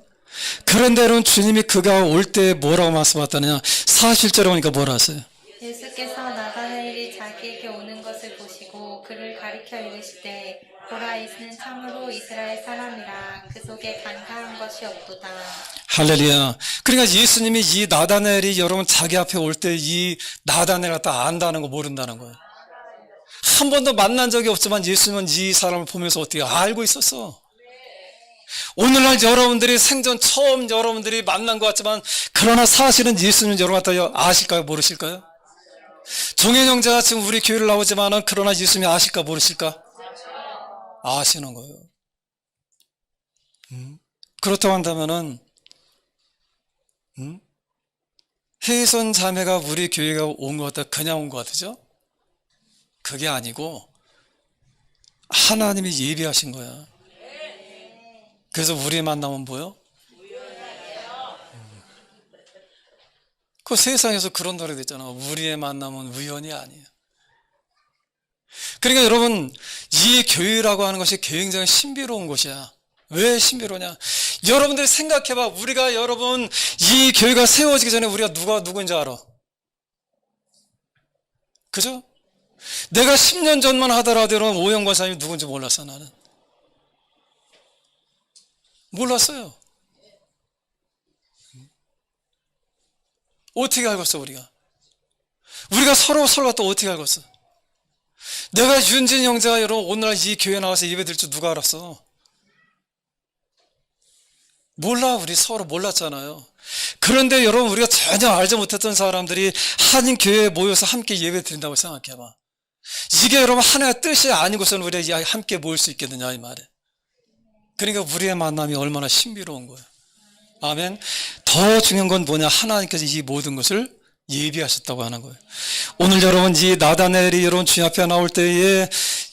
A: 그런데 여러분 주님이 그가 올 때 뭐라고 말씀하셨다느냐. 41절에 보니까 뭐라 하세요?
B: 예수께서 나다나엘이 자기에게 오는 것을 보시고 그를 가리켜 이르시되 보라 이는 참으로 이스라엘 사람이라 그 속에 간사한 것이 없도다.
A: 할렐루야. 그러니까 예수님이 이 나다나엘이 여러분 자기 앞에 올 때 이 나다나엘 갖다 안다는 거 모른다는 거예요. 한 번도 만난 적이 없지만 예수님은 이 사람을 보면서 어떻게 알고 있었어. 오늘날 여러분들이 생전 처음 여러분들이 만난 것 같지만 그러나 사실은 예수님 여러분 갖다 아실까요? 모르실까요? 종현 형제가 지금 우리 교회를 나오지만은 그러나 예수님이 아실까 모르실까? 아시는 거예요. 그렇다고 한다면은 혜선 자매가 우리 교회가 온 것 같다 그냥 온 것 같으죠? 그게 아니고 하나님이 예비하신 거야. 그래서 우리 만나면 뭐요? 그 세상에서 그런 노래도 있잖아. 우리의 만남은 우연이 아니에요. 그러니까 여러분 이 교회라고 하는 것이 굉장히 신비로운 곳이야. 왜 신비로냐? 여러분들이 생각해봐. 우리가 여러분 이 교회가 세워지기 전에 우리가 누군지 알아? 그죠? 내가 10년 전만 하더라도 여러분 오영 권사님이 누군지 몰랐어. 나는 몰랐어요. 어떻게 알겠어 우리가? 우리가 서로 또 어떻게 알겠어? 내가 윤진 형제가 여러분 오늘 이 교회 나와서 예배 드릴 줄 누가 알았어? 몰라. 우리 서로 몰랐잖아요. 그런데 여러분 우리가 전혀 알지 못했던 사람들이 한 교회에 모여서 함께 예배 드린다고 생각해봐. 이게 여러분 하나의 뜻이 아니고서는 우리가 함께 모일 수 있겠느냐 이 말이에요. 그러니까 우리의 만남이 얼마나 신비로운 거예요. 아멘. 더 중요한 건 뭐냐? 하나님께서 이 모든 것을 예비하셨다고 하는 거예요. 오늘 여러분 이 나다나엘이 여러분 주님 앞에 나올 때에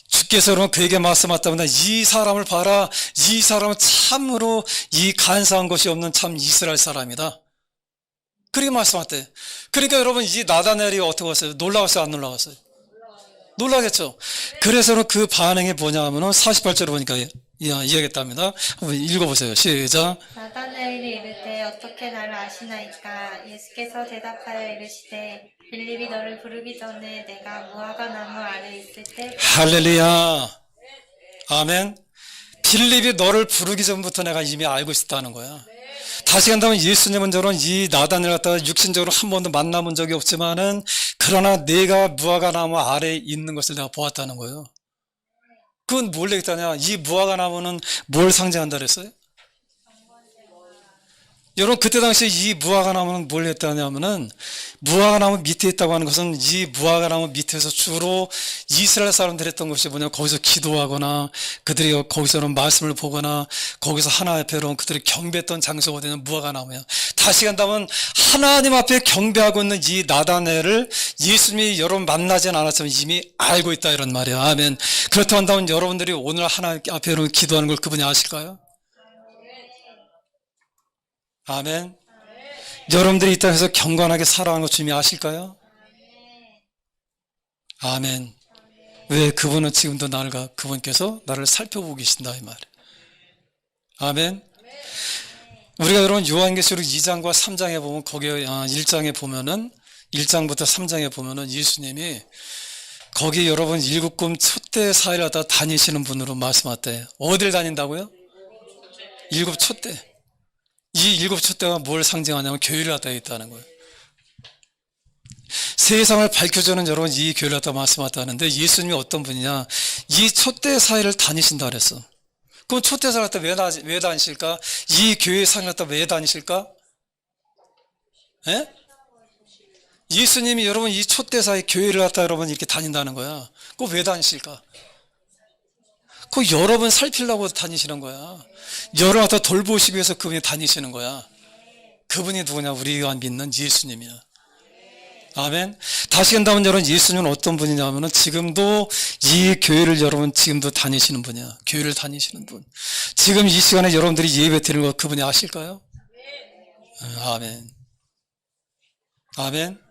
A: 주께서 여러분 그에게 말씀하셨답니다. 이 사람을 봐라. 이 사람은 참으로 이 간사한 것이 없는 참 이스라엘 사람이다. 그렇게 말씀하셨대. 그러니까 여러분 이 나다나엘이 어떻게 왔어요? 놀라웠어요? 안 놀라웠어요? 놀라겠죠. 그래서 그 반응이 뭐냐 하면은 48절에 보니까 이야기했답니다. 한번 읽어보세요. 시작.
B: 나다나엘이 이르되 어떻게 나를 아시나이까? 예수께서 대답하여 이르시되 빌립이 너를 부르기 전에 내가 무화과 나무 아래 있을 때
A: 할렐루야. 아멘. 빌립이 너를 부르기 전부터 내가 이미 알고 있었다는 거야. 다시 간다면 예수님은 저런 이 나단을 갖다가 육신적으로 한 번도 만나본 적이 없지만은 그러나 내가 무화과 나무 아래에 있는 것을 내가 보았다는 거예요. 그건 뭘 얘기했다냐? 이 무화과 나무는 뭘 상징한다 그랬어요? 여러분 그때 당시에 이 무화과 나무는 뭘 했다냐면은 무화과 나무 밑에 있다고 하는 것은 이 무화과 나무 밑에서 주로 이스라엘 사람들이 했던 것이 뭐냐, 거기서 기도하거나 그들이 거기서는 말씀을 보거나 거기서 하나님 앞에로 그들이 경배했던 장소가 되는 무화과 나무야. 다시 간다면 하나님 앞에 경배하고 있는 이 나다나엘을 예수님이 여러분 만나진 않았지만 이미 알고 있다 이런 말이야. 아멘. 그렇다고 한다면 여러분들이 오늘 하나님 앞에로 기도하는 걸 그분이 아실까요? 아멘. 여러분들이 이 땅에서 경건하게 살아가는 것 주님이 아실까요? 아멘. 왜? 그분은 지금도 그분께서 나를 살펴보고 계신다 이 말이에요. 아멘. 우리가 여러분 요한계시록 2장과 3장에 보면 거기에 1장에 보면은 1장부터 3장에 보면은 예수님이 거기 여러분 일곱금 촛대 사이를 하다 다니시는 분으로 말씀하대. 어딜 다닌다고요? 일곱 촛대. 이 일곱 촛대가 뭘 상징하냐면 교회를 갖다 있다는 거예요. 세상을 밝혀주는 여러분 이 교회를 갖다 말씀하다는데 예수님이 어떤 분이냐? 이 촛대 사이를 다니신다 그랬어. 그럼 촛대 사이를 갖다 왜 다니실까? 이 교회 사이를 갖다 왜 다니실까? 예? 예수님이 여러분 이 촛대 사이 교회를 갖다 여러분 이렇게 다닌다는 거야. 그거 왜 다니실까? 그 여러분 살피려고 다니시는 거야. 여러분 갖다 돌보시기 위해서 그분이 다니시는 거야. 그분이 누구냐? 우리가 믿는 예수님이야. 아멘. 다시 한다면 여러분 예수님은 어떤 분이냐면은 지금도 이 교회를 여러분 지금도 다니시는 분이야. 교회를 다니시는 분. 지금 이 시간에 여러분들이 예배 드리는 거 그분이 아실까요? 아멘. 아멘.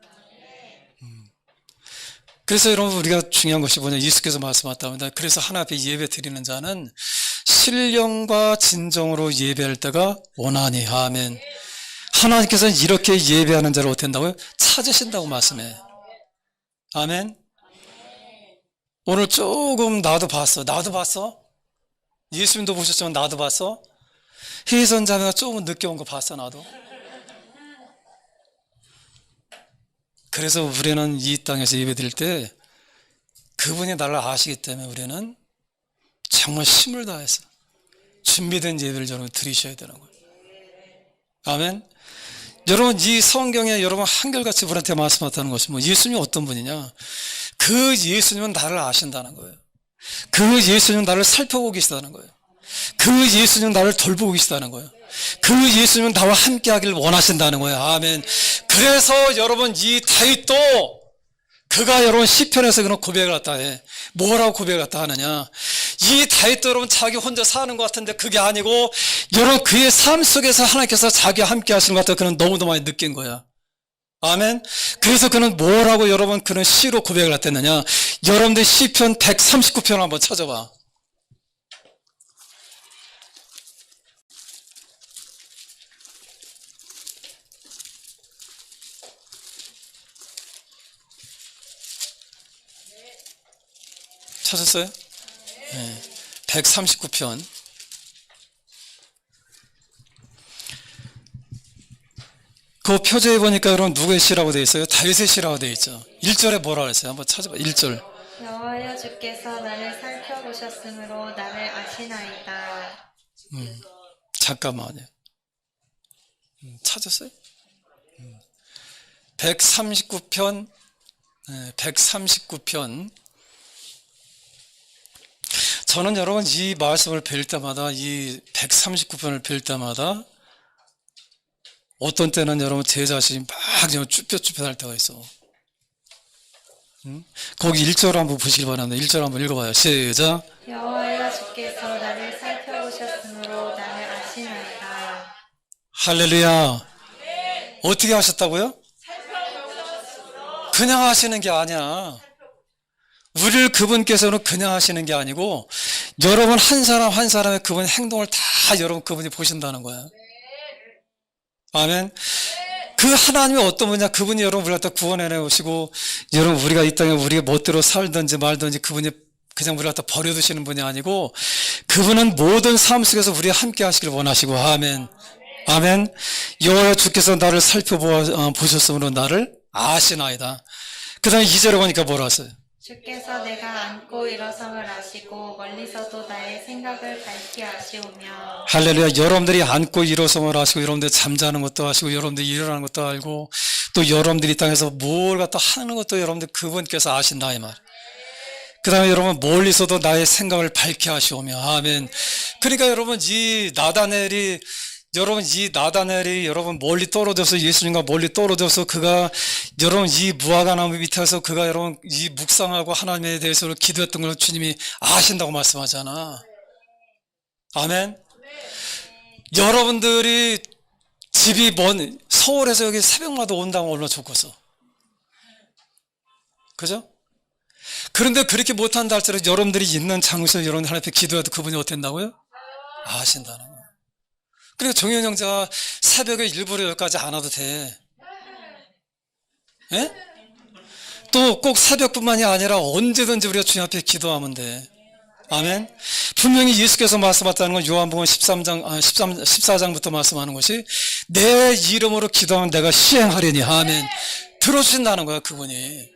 A: 그래서 여러분 우리가 중요한 것이 뭐냐, 예수께서 말씀하셨답니다. 그래서 하나님 앞에 예배 드리는 자는 신령과 진정으로 예배할 때가 원하니. 아멘. 하나님께서는 이렇게 예배하는 자를 어떻게 한다고요? 찾으신다고 말씀해. 아멘. 오늘 조금 나도 봤어. 예수님도 보셨지만 나도 봤어. 혜선 자매가 조금 늦게 온 거 봤어. 나도. 그래서 우리는 이 땅에서 예배 드릴 때 그분이 나를 아시기 때문에 우리는 정말 힘을 다해서 준비된 예배를 여러분 드리셔야 되는 거예요. 아멘. 여러분 이 성경에 여러분 한결같이 우리한테 말씀하셨다는 것이 뭐 예수님이 어떤 분이냐? 그 예수님은 나를 아신다는 거예요. 그 예수님은 나를 살펴보고 계시다는 거예요. 그 예수님은 나를 돌보고 계시다는 거예요. 그 예수님은 나와 함께 하기를 원하신다는 거예요. 아멘. 그래서 여러분 이 다윗도 그가 여러분 시편에서 그런 고백을 갖다 해. 뭐라고 고백을 갖다 하느냐? 이 다윗도 여러분 자기 혼자 사는 것 같은데 그게 아니고 여러분 그의 삶 속에서 하나님께서 자기와 함께 하시는 것 같다. 그는 너무도 많이 느낀 거야. 아멘. 그래서 그는 뭐라고 여러분 그런 시로 고백을 갖다 했느냐? 여러분들 시편 139편 한번 찾아봐. 찾았어요? 네. 139편. 그 표제에 보니까 여러분 누구의 시라고 되어 있어요? 다윗의 시라고 되어 있죠. 1절에 뭐라고 했어요? 한번 찾아봐. 1절.
B: 여호와여 주께서 나를 살펴보셨으므로 나를 아시나이다.
A: 잠깐만요. 찾았어요? 139편. 139편. 저는 여러분 이 말씀을 배울 때마다 이 139편을 배울 때마다 어떤 때는 여러분 제 자신이 막 쭈뼛쭈뼛 할 때가 있어. 거기 1절 한번 보시길 바랍니다. 1절 한번 읽어봐요. 시작.
B: 여호와여 주께서 나를 살펴보셨으므로 나를 아시나이다.
A: 할렐루야. 어떻게 하셨다고요? 그냥 하시는 게 아니야. 우리를 그분께서는 그냥 하시는 게 아니고 여러분 한 사람 한 사람의 그분의 행동을 다 여러분 그분이 보신다는 거예요. 아멘. 그 하나님이 어떤 분이냐? 그분이 여러분 우리를 갖다 구원해 오시고, 여러분 우리가 이 땅에 우리가 멋대로 살든지 말든지 그분이 그냥 우리를 갖다 버려두시는 분이 아니고, 그분은 모든 삶 속에서 우리와 함께 하시길 원하시고, 아멘. 아멘. 여호와 주께서 나를 살펴보셨으므로 나를 아시나이다. 그 다음에 2절에 보니까 뭐라 했어요?
B: 주께서 내가 앉고 일어섬을 아시고 멀리서도 나의 생각을 밝히 아시오며.
A: 할렐루야. 여러분들이 앉고 일어섬을 아시고, 여러분들이 잠자는 것도 아시고, 여러분들이 일어나는 것도 알고, 또 여러분들이 이 땅에서 뭘 갖다 하는 것도 여러분들 그분께서 아신다 이 말. 그 다음에 여러분 멀리서도 나의 생각을 밝히 하시오며. 아멘. 그러니까 여러분 이 나다넬이 여러분 멀리 떨어져서, 예수님과 멀리 떨어져서 그가 여러분 이 무화과나무 밑에서 그가 여러분 이 묵상하고 하나님에 대해서 기도했던 걸 주님이 아신다고 말씀하잖아. 아멘. 여러분들이 집이 먼 서울에서 여기 새벽마다 온다면 얼마나 좋겠어. 그죠? 그런데 그렇게 못한다 할지라도 여러분들이 있는 장소에서 여러분 하나님 앞에 기도해도 그분이 어땠다고요? 아신다는 거예요. 그러니까 정현 형제가 새벽에 일부러 여기까지 안 와도 돼. 예? 또 꼭 새벽뿐만이 아니라 언제든지 우리가 주님 앞에 기도하면 돼. 아멘. 분명히 예수께서 말씀하셨다는 건 요한복음 14장부터 말씀하는 것이 내 이름으로 기도하면 내가 시행하리니. 아멘. 들어주신다는 거야, 그분이.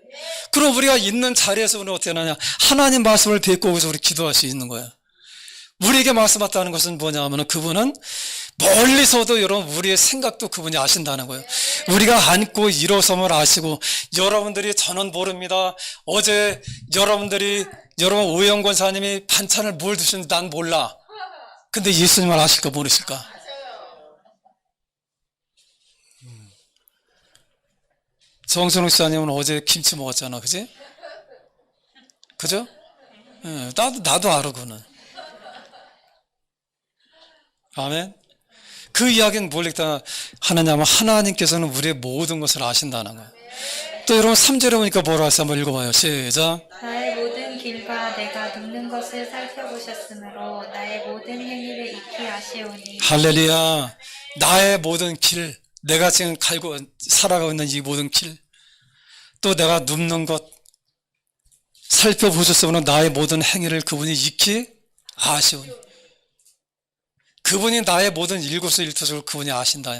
A: 그럼 우리가 있는 자리에서 우리는 어떻게 하냐? 하나님 말씀을 뵙고 오면서 우리 기도할 수 있는 거야. 우리에게 말씀하셨다는 것은 뭐냐 하면 그분은 멀리서도 여러분 우리의 생각도 그분이 아신다는 거예요. 우리가 앉고 일어섬을 아시고, 여러분들이 저는 모릅니다. 어제 여러분 오영권 권사님이 반찬을 뭘 드시는지 난 몰라. 근데 예수님을 아실까 모르실까? 정선욱 씨아님은 어제 김치 먹었잖아, 그지? 그죠? 예, 나도 알아, 그거는. 아멘. 그 이야기는 뭘 읽다 하느냐면 하나님께서는 우리의 모든 것을 아신다는 거예요. 또 여러분 3절에 보니까 뭐라 하세요? 한번 읽어봐요. 시작.
B: 나의 모든 길과 내가 눕는 것을 살펴보셨으므로 나의 모든 행위를 익히 아시오니.
A: 할렐루야. 나의 모든 길, 내가 지금 살아가고 있는 이 모든 길, 또 내가 눕는 것 살펴보셨으므로 나의 모든 행위를 그분이 익히 아시오니. 그분이 나의 모든 일거수일투족을 그분이 아신다.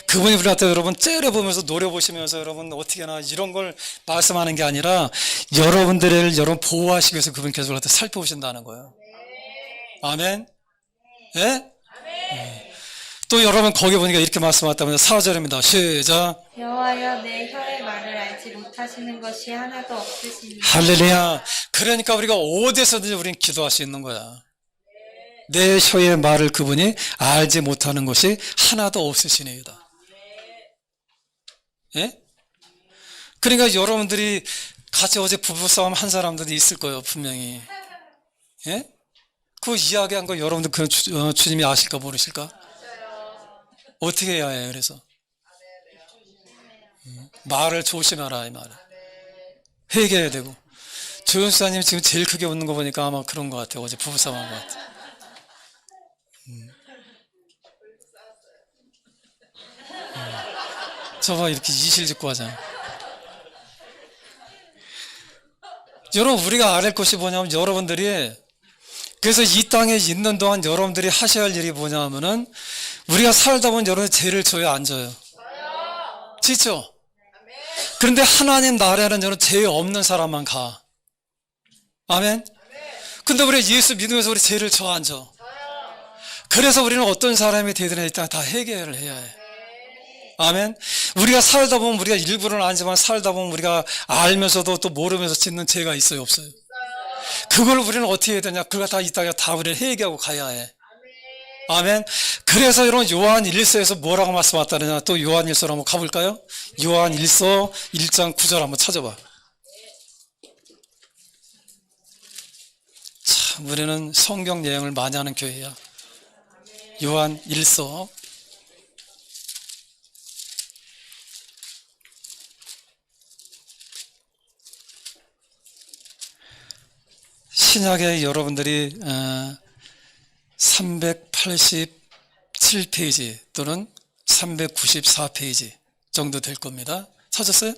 A: 그분이 우리한테 여러분 째려보면서 노려보시면서 여러분 어떻게 하나 이런 걸 말씀하는 게 아니라 여러분들을 여러분 보호하시기 위해서 그분께서 우리한테 살펴보신다는 거예요. 아멘. 예? 또 여러분 거기 보니까 이렇게 말씀하셨다면 4절입니다. 시작.
B: 여호와여 내 혀의 말을 알지 못하시는 것이 하나도 없으시니.
A: 할렐루야. 그러니까 우리가 어디서든지 우리는 기도할 수 있는 거야. 내 혀의 말을 그분이 알지 못하는 것이 하나도 없으시니이다. 예? 그러니까 여러분들이 같이 어제 부부싸움 한 사람들이 있을 거예요, 분명히. 예? 그 이야기한 거 여러분들 그 주님이 아실까 모르실까? 어떻게 해야 해요, 그래서? 말을 조심하라, 이 말을. 회개해야 되고. 조연수사님 지금 제일 크게 웃는 거 보니까 아마 그런 것 같아요. 어제 부부싸움 한 것 같아요. 저봐 이렇게 이실직고 하잖아. 여러분 우리가 알을 것이 뭐냐면 여러분들이 그래서 이 땅에 있는 동안 여러분들이 하셔야 할 일이 뭐냐면은 우리가 살다 보면 여러분이 죄를 져야 안 져요. 지죠? 그런데 하나님 나라는 여러분 죄 없는 사람만 가. 아멘? 근데 우리 예수 믿으면서 우리 죄를 져 안 져? 그래서 우리는 어떤 사람이 되든 일단 다 해결을 해야 해. 아멘. 우리가 살다 보면 우리가 일부러는 아니지만 살다 보면 우리가 알면서도 또 모르면서 짓는 죄가 있어요, 없어요? 그걸 우리는 어떻게 해야 되냐? 그걸 다 이따가 다 우리는 회개하고 가야 해. 아멘. 그래서 여러분 요한 1서에서 뭐라고 말씀하셨다느냐? 또 요한 1서로 한번 가볼까요? 요한 1서 1장 9절 한번 찾아봐. 참 우리는 성경 예언을 많이 하는 교회야. 요한 1서 신약에 여러분들이 387페이지 또는 394페이지 정도 될 겁니다. 찾았어요?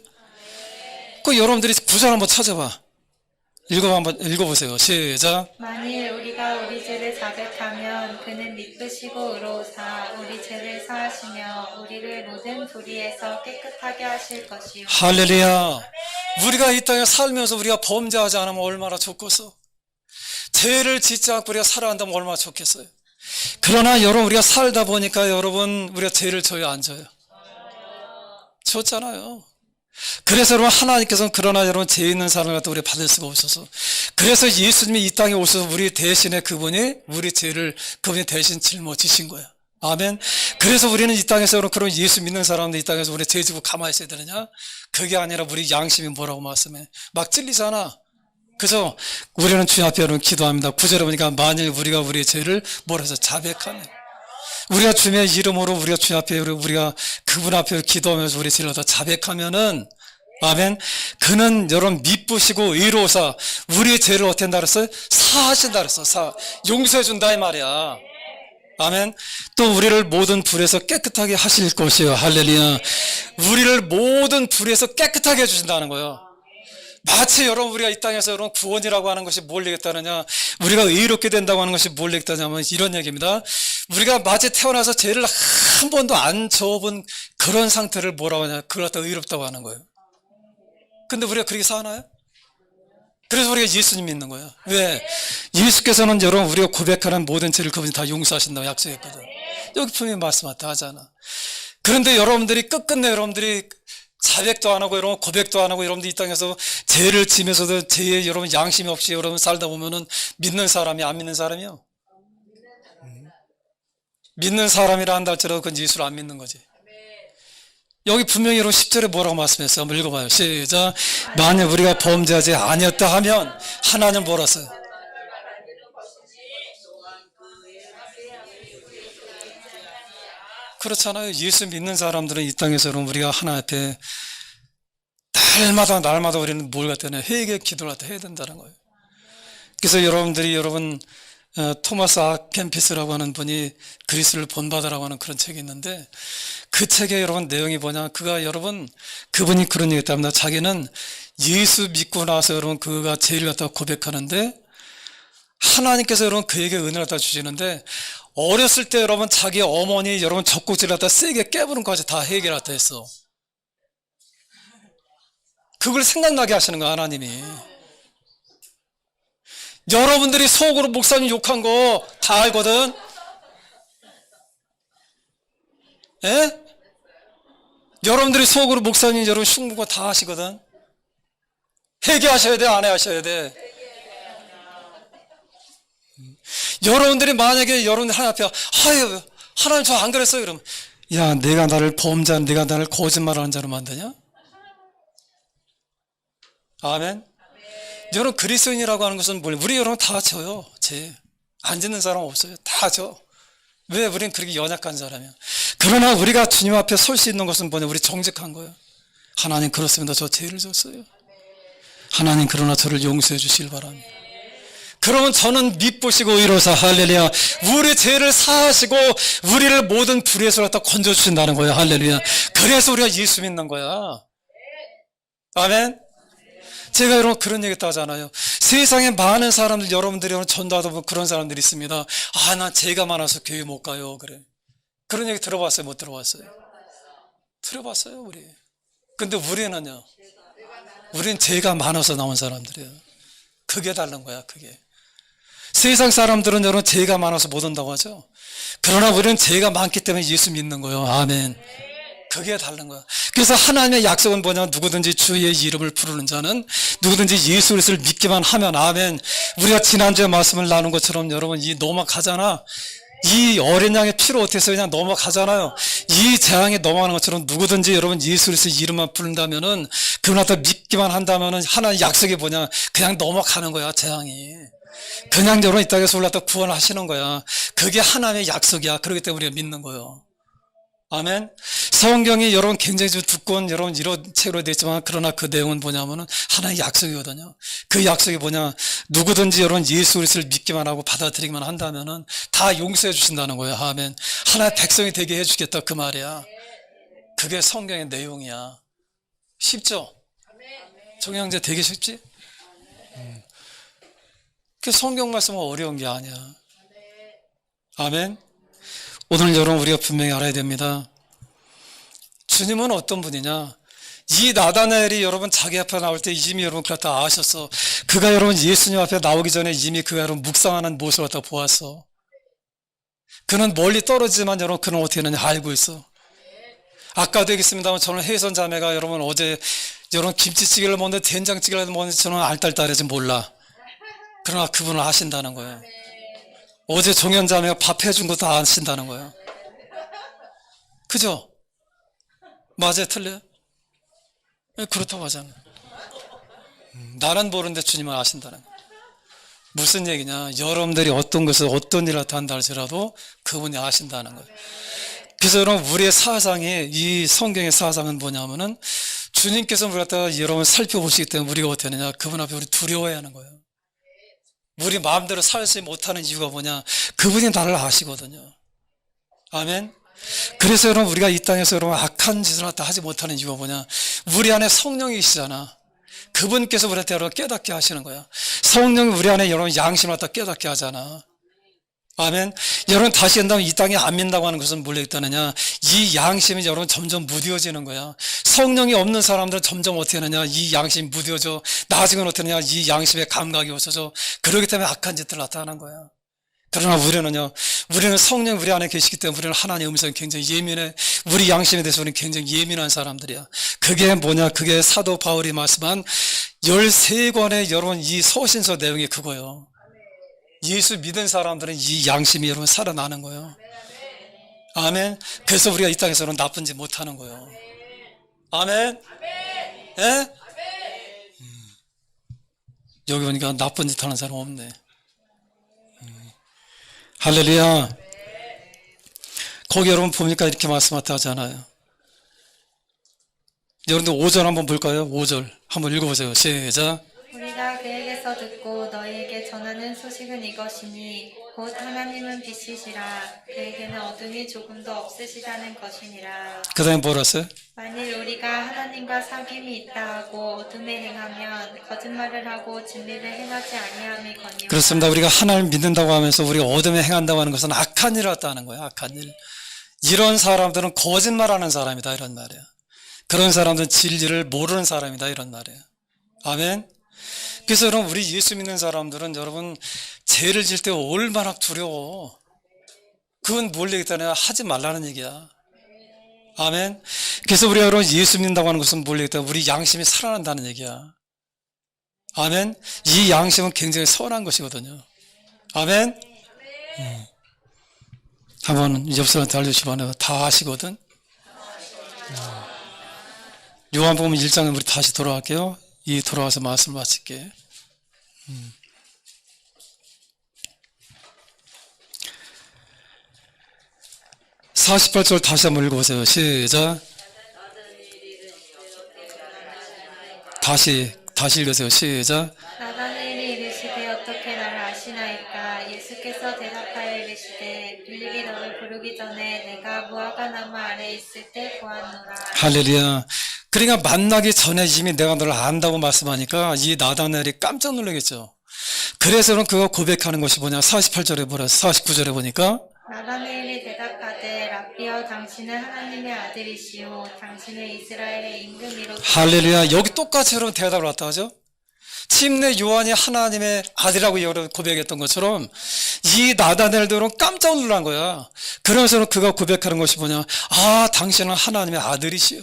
A: 그 여러분들이 구절 한번 찾아봐. 한번 읽어보세요. 시작.
B: 만일 우리가 우리 죄를 자백하면 그는 미쁘시고 의로우사 우리 죄를 사하시며 우리를 모든 불의에서 깨끗하게 하실 것이요.
A: 할렐루야. 우리가 이 땅에 살면서 우리가 범죄하지 않으면 얼마나 좋겠어. 죄를 짓지 않고 우리가 살아간다면 얼마나 좋겠어요. 그러나 여러분, 우리가 살다 보니까 여러분, 우리가 죄를 져요, 안 져요? 졌잖아요. 그래서 여러분, 하나님께서는 그러나 여러분, 죄 있는 사람을 갖다 우리 받을 수가 없어서, 그래서 예수님이 이 땅에 오셔서 우리 대신에 그분이 우리 죄를 그분이 대신 짊어지신 거야. 아멘. 그래서 우리는 이 땅에서 그런 예수 믿는 사람들 이 땅에서 우리 죄 지고 가만히 있어야 되느냐? 그게 아니라 우리 양심이 뭐라고 말씀해? 막 찔리잖아. 그래서 우리는 주님 앞에 여러분 기도합니다. 9절에 보니까 만일 우리가 우리의 죄를 뭐라 해서 자백하면, 우리가 주님의 이름으로 우리가 주님 앞에 우리가 그분 앞에 기도하면서 우리 죄를 다 자백하면은, 아멘. 그는 여러분 미쁘시고 의로우사 우리의 죄를 어떻게 한다 그랬어요? 사하신다 그랬어. 용서해 준다 이 말이야. 아멘. 또 우리를 모든 불에서 깨끗하게 하실 것이요. 할렐루야. 우리를 모든 불에서 깨끗하게 해주신다는 거예요. 마치 여러분, 우리가 이 땅에서 여러분 구원이라고 하는 것이 뭘 얘기했다느냐, 우리가 의롭게 된다고 하는 것이 뭘 얘기했다냐면 이런 얘기입니다. 우리가 마치 태어나서 죄를 한 번도 안 저어본 그런 상태를 뭐라고 하냐, 그걸 갖다 의롭다고 하는 거예요. 근데 우리가 그렇게 사나요? 그래서 우리가 예수님 믿는 거예요. 왜? 예수께서는 여러분, 우리가 고백하는 모든 죄를 그분이 다 용서하신다고 약속했거든. 여기 분명히 말씀하다 하잖아. 그런데 여러분들이 끝끝내 여러분들이 자백도 안 하고 여러분 고백도 안 하고 여러분들 이 땅에서 죄를 지면서도 죄에 여러분 양심이 없이 여러분 살다 보면은 믿는 사람이 안 믿는 사람이요. 믿는 사람이라 한다 할지라도 그건 예수를 안 믿는 거지. 여기 분명히 여러분 10절에 뭐라고 말씀했어요? 한번 읽어봐요. 시작. 만약 우리가 범죄하지 아니었다 하면 하나님 뭐라 써요? 그렇잖아요. 예수 믿는 사람들은 이 땅에서 여러분 우리가 하나님 앞에 날마다 우리는 뭘 갖다 회개 기도를 갖다 해야 된다는 거예요. 그래서 여러분들이 토마스 아켄피스라고 하는 분이 그리스를 본받으라고 하는 그런 책이 있는데, 그 책의 여러분 내용이 뭐냐, 그분이 그런 얘기 했답니다. 자기는 예수 믿고 나서 여러분 그가 죄를 갖다 고백하는데 하나님께서 여러분 그에게 은혜를 갖다 주시는데, 어렸을 때 여러분 자기 어머니 여러분 젖꼭지를 갖다 세게 깨부는 것까지 다 해결을 갖다 했어. 그걸 생각나게 하시는 거야, 하나님이. 여러분들이 속으로 목사님 욕한 거 다 알거든. 예? 여러분들이 속으로 목사님 여러분 흉본 거 다 아시거든. 회개하셔야 돼, 안 하셔야 돼? 여러분들이 만약에 여러분 하나님 앞에 아유 하나님 저 안 그랬어요 이러면, 야 내가 나를 범죄한, 내가 나를 거짓말하는 자로 만드냐? 아멘. 여러분 그리스도인이라고 하는 것은 뭘, 우리 여러분 다 져요. 죄 안 짓는 사람 없어요. 다 져. 왜? 우리는 그렇게 연약한 사람이야. 그러나 우리가 주님 앞에 설 수 있는 것은 뭐냐, 우리 정직한 거예요. 하나님 그렇습니다. 저 죄를 졌어요. 하나님 그러나 저를 용서해 주시길 바랍니다. 그러면 저는 미쁘시고 의로우사 할렐루야 우리 죄를 사하시고 우리를 모든 불의에서 갖다 건져주신다는 거예요. 할렐루야. 그래서 우리가 예수 믿는 거야. 아멘. 제가 여러분 그런 얘기 하잖아요. 세상에 많은 사람들, 여러분들이 전도하다 보면 그런 사람들이 있습니다. 아, 난 죄가 많아서 교회 못 가요. 그래. 그런 얘기 들어봤어요? 못 들어봤어요? 들어봤어요, 우리. 근데 우리는요, 우리는 죄가 많아서 나온 사람들이에요. 그게 다른 거야, 그게. 세상 사람들은 여러분 죄가 많아서 못 온다고 하죠. 그러나 우리는 죄가 많기 때문에 예수 믿는 거예요. 아멘. 그게 다른 거야. 그래서 하나님의 약속은 뭐냐면, 누구든지 주의 이름을 부르는 자는, 누구든지 예수 그리스도를 믿기만 하면, 아멘. 우리가 지난주에 말씀을 나눈 것처럼 여러분 이 넘어가잖아. 이 어린 양의 피로 어떻게 해서 그냥 넘어가잖아요. 이 재앙에 넘어가는 것처럼 누구든지 여러분 예수 그리스도 이름만 부른다면은, 그분 앞에 믿기만 한다면은 하나님의 약속이 뭐냐, 그냥 넘어가는 거야, 재앙이. 그냥 여러분 이 땅에서 올라다 구원하시는 거야. 그게 하나님의 약속이야. 그렇기 때문에 우리가 믿는 거예요. 아멘. 성경이 여러분 굉장히 좀 두꺼운 여러분 이런 책으로 되어 있지만 그러나 그 내용은 뭐냐면은 하나의 약속이거든요. 그 약속이 뭐냐? 누구든지 여러분 예수 그리스도를 믿기만 하고 받아들이기만 한다면은 다 용서해 주신다는 거예요. 아멘. 하나의 백성이 되게 해주겠다 그 말이야. 그게 성경의 내용이야. 쉽죠? 정영재 되게 쉽지? 그 성경 말씀은 어려운 게 아니야. 아멘. 오늘 여러분 우리가 분명히 알아야 됩니다. 주님은 어떤 분이냐? 이 나다나엘이 여러분 자기 앞에 나올 때 이미 여러분 그걸 다 아셨어. 그가 여러분 예수님 앞에 나오기 전에 이미 그가 여러분 묵상하는 모습을 다 보았어. 그는 멀리 떨어지지만 여러분 그는 어떻게 하느냐 알고 있어. 아까도 얘기했습니다만 저는 혜선 자매가 여러분 어제 여러분 김치찌개를 먹는데 된장찌개를 먹는데 저는 알딸딸하지 몰라. 그러나 그분을 아신다는 거예요. 어제 종현 자매가 밥 해준 것도 아신다는 거예요. 그죠? 맞아요, 틀려요? 그렇다고 하잖아요. 나는 모르는데 주님은 아신다는 거예요. 무슨 얘기냐? 여러분들이 어떤 것을 어떤 일을 한다 할지라도 그분이 아신다는 거예요. 그래서 여러분 우리의 사상이 이 성경의 사상은 뭐냐면은 주님께서 우리 갖다가 여러분 살펴보시기 때문에 우리가 어떻게 하느냐? 그분 앞에 우리 두려워해야 하는 거예요. 우리 마음대로 살지 못하는 이유가 뭐냐? 그분이 나를 아시거든요. 아멘. 그래서 여러분 우리가 이 땅에서 여러분 악한 짓을 갖다 하지 못하는 이유가 뭐냐? 우리 안에 성령이 계시잖아. 그분께서 우리한테 여러분 깨닫게 하시는 거야. 성령이 우리 안에 여러분 양심을 갖다 깨닫게 하잖아. 아멘. 여러분 다시 한다면 이 땅에 안 믿는다고 하는 것은 뭘로 있다느냐? 이 양심이 여러분 점점 무뎌지는 거야. 성령이 없는 사람들은 점점 어떻게 하느냐? 이 양심이 무뎌져. 나중에는 어떻게 하느냐? 이 양심의 감각이 없어져. 그렇기 때문에 악한 짓들을 나타나는 거야. 그러나 우리는요, 우리는 성령 우리 안에 계시기 때문에 우리는 하나님의 음성이 굉장히 예민해. 우리 양심에 대해서 우리는 굉장히 예민한 사람들이야. 그게 뭐냐? 그게 사도 바울이 말씀한 13권의 여러분 이 서신서 내용이 그거예요. 예수 믿은 사람들은 이 양심이 여러분 살아나는 거예요. 아멘. 그래서 우리가 이 땅에서는 나쁜 짓 못하는 거예요. 아멘. 예? 여기 보니까 나쁜 짓 하는 사람 없네. 할렐루야. 거기 여러분 보니까 이렇게 말씀하잖아요. 여러분들 5절 한번 볼까요? 5절 한번 읽어보세요. 시작.
B: 우리가 그에게서 듣고 너희에게 전하는 소식은 이것이니 곧 하나님은 빛이시라 그에게는 어둠이 조금도 없으시다는 것이니라.
A: 그 다음에 뭐라 했어요?
B: 만일 우리가 하나님과 사귐이 있다 하고 어둠에 행하면 거짓말을 하고 진리를 행하지 아니함이 거니와.
A: 그렇습니다. 우리가 하나님을 믿는다고 하면서 우리가 어둠에 행한다고 하는 것은 악한 일을 했다는 거예요. 악한 일. 이런 사람들은 거짓말하는 사람이다 이런 말이에요. 그런 사람들은 진리를 모르는 사람이다 이런 말이에요. 아멘. 그래서 여러분 우리 예수 믿는 사람들은 여러분 죄를 질 때 얼마나 두려워. 그건 뭘 얘기했다냐? 하지 말라는 얘기야. 아멘. 그래서 우리가 여러분 예수 믿는다고 하는 것은 뭘 얘기했다? 우리 양심이 살아난다는 얘기야. 아멘. 이 양심은 굉장히 선한 것이거든요. 아멘. 한번 옆 사람한테 알려주시면 다 아시거든. 요한복음 1장에 우리 다시 돌아갈게요. 이 돌아와서 말씀을 마칠게. 48절 다시 한번 읽어보세요. 시작. 다시 읽으세요. 시작.
B: 나다나엘이 이르시되 어떻게 나를 아시나이까. 예수께서 대답하여 이르시되 빌립이 너를 부르기 전에 내가 무화과나무 아래 있을 때 보았노라.
A: 할렐루야. 그러니까 만나기 전에 이미 내가 너를 안다고 말씀하니까 이 나다나엘이 깜짝 놀라겠죠. 그래서는 그가 고백하는 것이 뭐냐? 48절에 보라, 49절에 보니까
B: 나다나엘이 대답하되 랍비여 당신은 하나님의 아들이시오 당신은 이스라엘의 임금이로다.
A: 할렐루야. 여기 똑같이 여러분 대답을 왔다 하죠. 침례 요한이 하나님의 아들이라고 여러분 고백했던 것처럼 이 나다나엘도 깜짝 놀란 거야. 그러면서 그가 고백하는 것이 뭐냐? 아, 당신은 하나님의 아들이시오.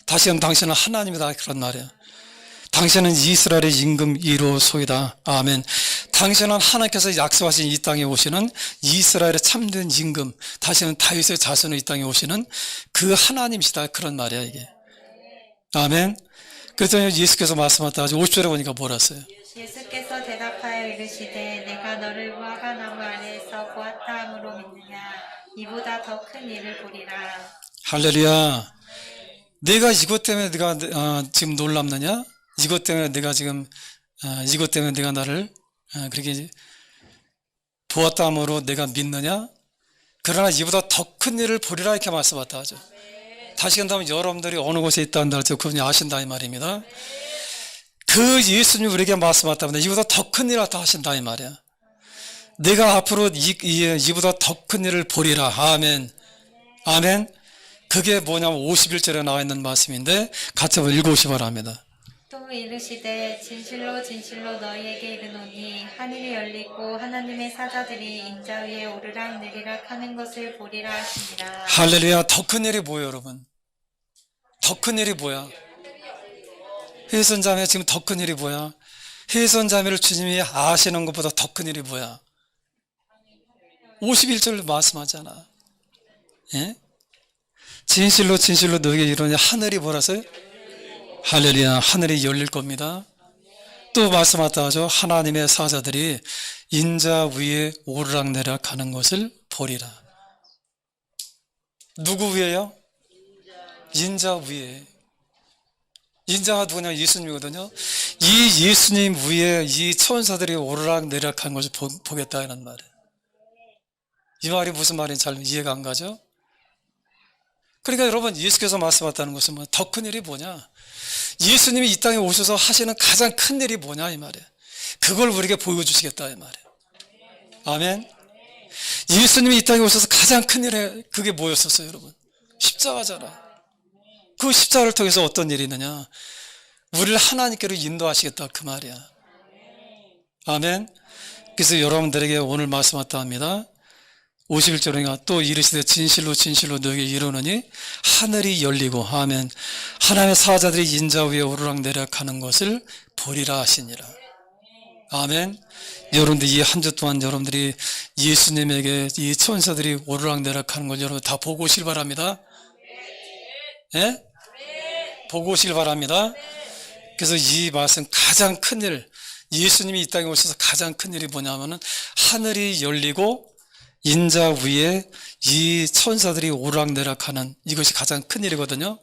A: 다시 한번 당신은 하나님이다 그런 말이야. 당신은 이스라엘의 임금 1호소이다. 아멘. 당신은 하나님께서 약속하신 이 땅에 오시는 이스라엘의 참된 임금, 다시는 다윗의 자손으로 이 땅에 오시는 그 하나님이시다 그런 말이야 이게. 아멘. 그랬더니 예수께서 말씀하셨다. 50절에 보니까 뭐라 했어요?
B: 예수께서 대답하여 이르시되 내가 너를 무화과나무 아래에서 보았다 함으로 믿느냐. 이보다 더 큰 일을 보리라.
A: 할렐루야. 내가 이것 때문에 내가 지금 놀랍느냐? 이것 때문에 내가 지금 이것 때문에 내가 나를 그렇게 보았다므로 내가 믿느냐? 그러나 이보다 더 큰 일을 보리라 이렇게 말씀하셨다 하죠. 다시 한다면 여러분들이 어느 곳에 있다는 날 그분이 아신다 이 말입니다. 그 예수님이 우리에게 말씀하셨다면 이보다 더 큰 일을 다 하신다 이 말이야. 내가 앞으로 이보다 더 큰 일을 보리라. 아멘. 아멘. 그게 뭐냐면 51절에 나와 있는 말씀인데 같이 한번 읽어보시 바랍니다.
B: 또 이르시되 진실로 진실로 너희에게 이르노니 하늘이 열리고 하나님의 사자들이 인자 위에 오르락 내리락 하는 것을 보리라 하시니라.
A: 할렐루야. 더 큰 일이 뭐예요 여러분? 더 큰 일이 뭐야? 혜선자매 지금 더 큰 일이 뭐야? 혜선자매를 주님이 아시는 것보다 더 큰 일이 뭐야? 51절 말씀하잖아. 예? 진실로 진실로 너에게 이르노니 하늘이 뭐라서요? 할렐루야. 하늘이 열릴 겁니다. 또 말씀하다 하죠. 하나님의 사자들이 인자 위에 오르락내리락 하는 것을 보리라. 누구 위에요? 인자 위에. 인자가 누구냐? 예수님이거든요. 이 예수님 위에 이 천사들이 오르락내리락 하는 것을 보겠다는 말이에요. 이 말이 무슨 말인지 잘 이해가 안 가죠? 그러니까 여러분 예수께서 말씀하셨다는 것은 더 큰 일이 뭐냐? 예수님이 이 땅에 오셔서 하시는 가장 큰 일이 뭐냐 이 말이에요. 그걸 우리에게 보여주시겠다 이 말이에요. 아멘. 예수님이 이 땅에 오셔서 가장 큰 일에 그게 뭐였었어요 여러분? 십자가잖아. 그 십자가를 통해서 어떤 일이 있느냐? 우리를 하나님께로 인도하시겠다 그 말이야. 아멘. 그래서 여러분들에게 오늘 말씀하셨다 합니다. 51절에 또 이르시되 진실로 진실로 너에게 이르노니 하늘이 열리고 아멘. 하나님의 사자들이 인자 위에 오르락내리락 하는 것을 보리라 하시니라. 아멘. 여러분들 이 한 주 동안 여러분들이 예수님에게 이 천사들이 오르락내리락 하는 걸 여러분 다 보고 오시길 바랍니다. 예? 보고 오시길 바랍니다. 그래서 이 말씀 가장 큰 일, 예수님이 이 땅에 오셔서 가장 큰 일이 뭐냐면은 하늘이 열리고 인자 위에 이 천사들이 오르락내리락하는 이것이 가장 큰 일이거든요.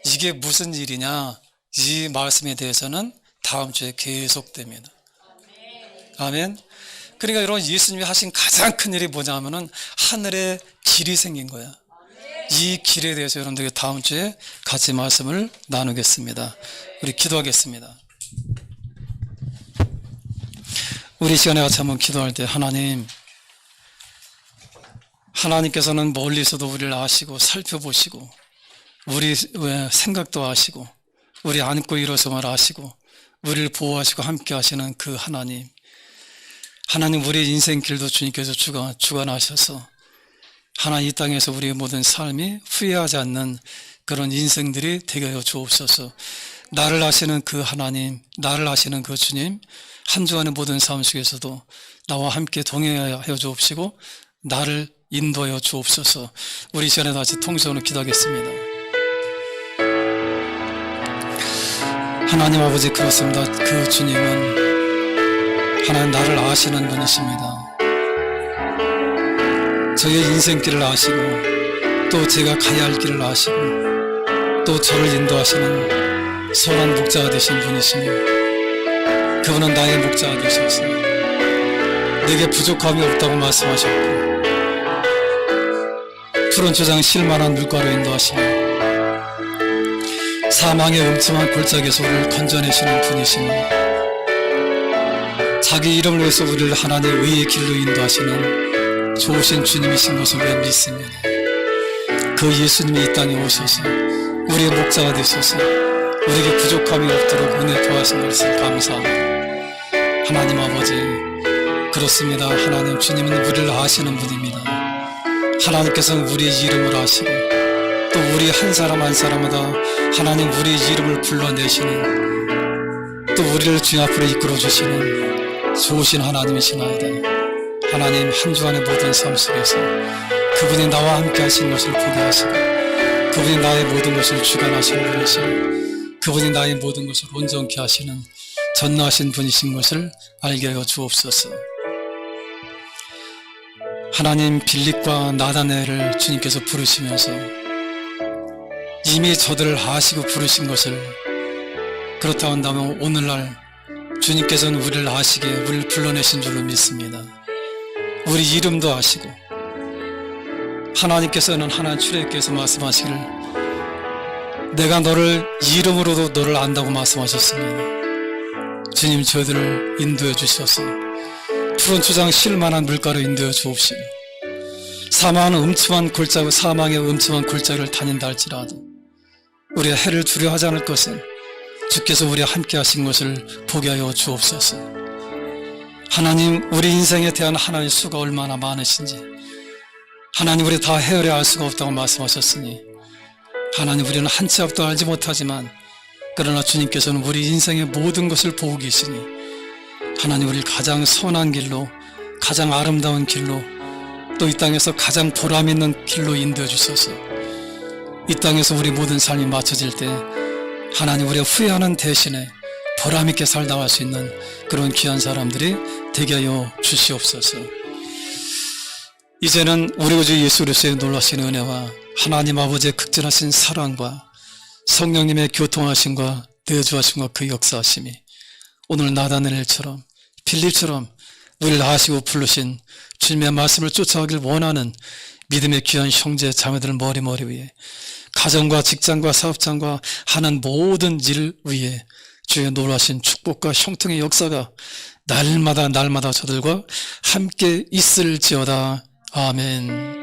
A: 이게 무슨 일이냐? 이 말씀에 대해서는 다음 주에 계속됩니다. 아멘. 그러니까 여러분 예수님이 하신 가장 큰 일이 뭐냐면은 하늘에 길이 생긴 거야. 이 길에 대해서 여러분들에게 다음 주에 같이 말씀을 나누겠습니다. 우리 기도하겠습니다. 우리 시간에 같이 한번 기도할 때 하나님께서는 멀리서도 우리를 아시고 살펴보시고 우리 생각도 아시고 우리 안고 일어섬을 아시고 우리를 보호하시고 함께 하시는 그 하나님 우리의 인생 길도 주님께서 주관하셔서 하나님 이 땅에서 우리의 모든 삶이 후회하지 않는 그런 인생들이 되게 하여 주옵소서. 나를 아시는 그 하나님, 나를 아시는 그 주님 한 주간의 모든 삶 속에서도 나와 함께 동행하여 주옵시고 나를 인도하여 주옵소서. 우리 시간에 다시 통성으로 기도하겠습니다. 하나님 아버지 그렇습니다. 그 주님은 하나님 나를 아시는 분이십니다. 저의 인생길을 아시고 또 제가 가야 할 길을 아시고 또 저를 인도하시는 선한 목자가 되신 분이시니 그분은 나의 목자가 되셔서 내게 부족함이 없다고 말씀하셨고 푸른 초장 실만한 물가로 인도하시며 사망의 음침한 골짜기에서 우리를 건져내시는 분이시니 자기 이름을 위해서 우리를 하나님의 의의 길로 인도하시는 좋으신 주님이신 것을 우리가 믿습니다. 그 예수님이 이 땅에 오셔서 우리의 목자가 되셔서 우리에게 부족함이 없도록 은혜 도하신 것을 감사합니다. 하나님 아버지 그렇습니다. 하나님 주님은 우리를 아시는 분입니다. 하나님께서는 우리의 이름을 아시고 또 우리 한 사람 한 사람마다 하나님 우리의 이름을 불러내시는 또 우리를 주님 앞으로 이끌어주시는 좋으신 하나님이시나이다. 하나님 한 주간의 모든 삶 속에서 그분이 나와 함께 하신 것을 보게 하시고 그분이 나의 모든 것을 주관하시는 분이시고 그분이 나의 모든 것을 온전케 하시는 전능하신 분이신 것을 알게 하여 주옵소서. 하나님 빌립과 나다네를 주님께서 부르시면서 이미 저들을 아시고 부르신 것을, 그렇다 한다면 오늘날 주님께서는 우리를 아시게 우리를 불러내신 줄로 믿습니다. 우리 이름도 아시고, 하나님께서는 하나님 출애굽께서 말씀하시기를 내가 너를 이름으로도 너를 안다고 말씀하셨습니다. 주님, 저희들을 인도해 주셔서 푸른 초장 쉴만한 물가로 인도해 주옵시고, 사망의 음침한 골짜기를 다닌다 할지라도 우리가 해를 두려워하지 않을 것은 주께서 우리와 함께 하신 것을 보게 하여 주옵소서. 하나님, 우리 인생에 대한 하나님의 수가 얼마나 많으신지, 하나님, 우리 다 헤아려 알 수가 없다고 말씀하셨으니, 하나님, 우리는 한 치 앞도 알지 못하지만 그러나 주님께서는 우리 인생의 모든 것을 보고 계시니, 하나님, 우리를 가장 선한 길로, 가장 아름다운 길로, 또 이 땅에서 가장 보람 있는 길로 인도해 주셔서 이 땅에서 우리 모든 삶이 맞춰질 때 하나님, 우리가 후회하는 대신에 보람 있게 살다 갈 수 있는 그런 귀한 사람들이 되게 하여 주시옵소서. 이제는 우리 구주 예수 그리스도의 놀라신 은혜와 하나님 아버지의 극진하신 사랑과 성령님의 교통하심과 내주하심과 그 역사하심이 오늘 나다나엘처럼 필립처럼 우리를 아시고 부르신 주님의 말씀을 쫓아가길 원하는 믿음의 귀한 형제 자매들 머리 위에, 가정과 직장과 사업장과 하는 모든 일 위에 주의 놀라신 축복과 형통의 역사가 날마다 저들과 함께 있을지어다. 아멘.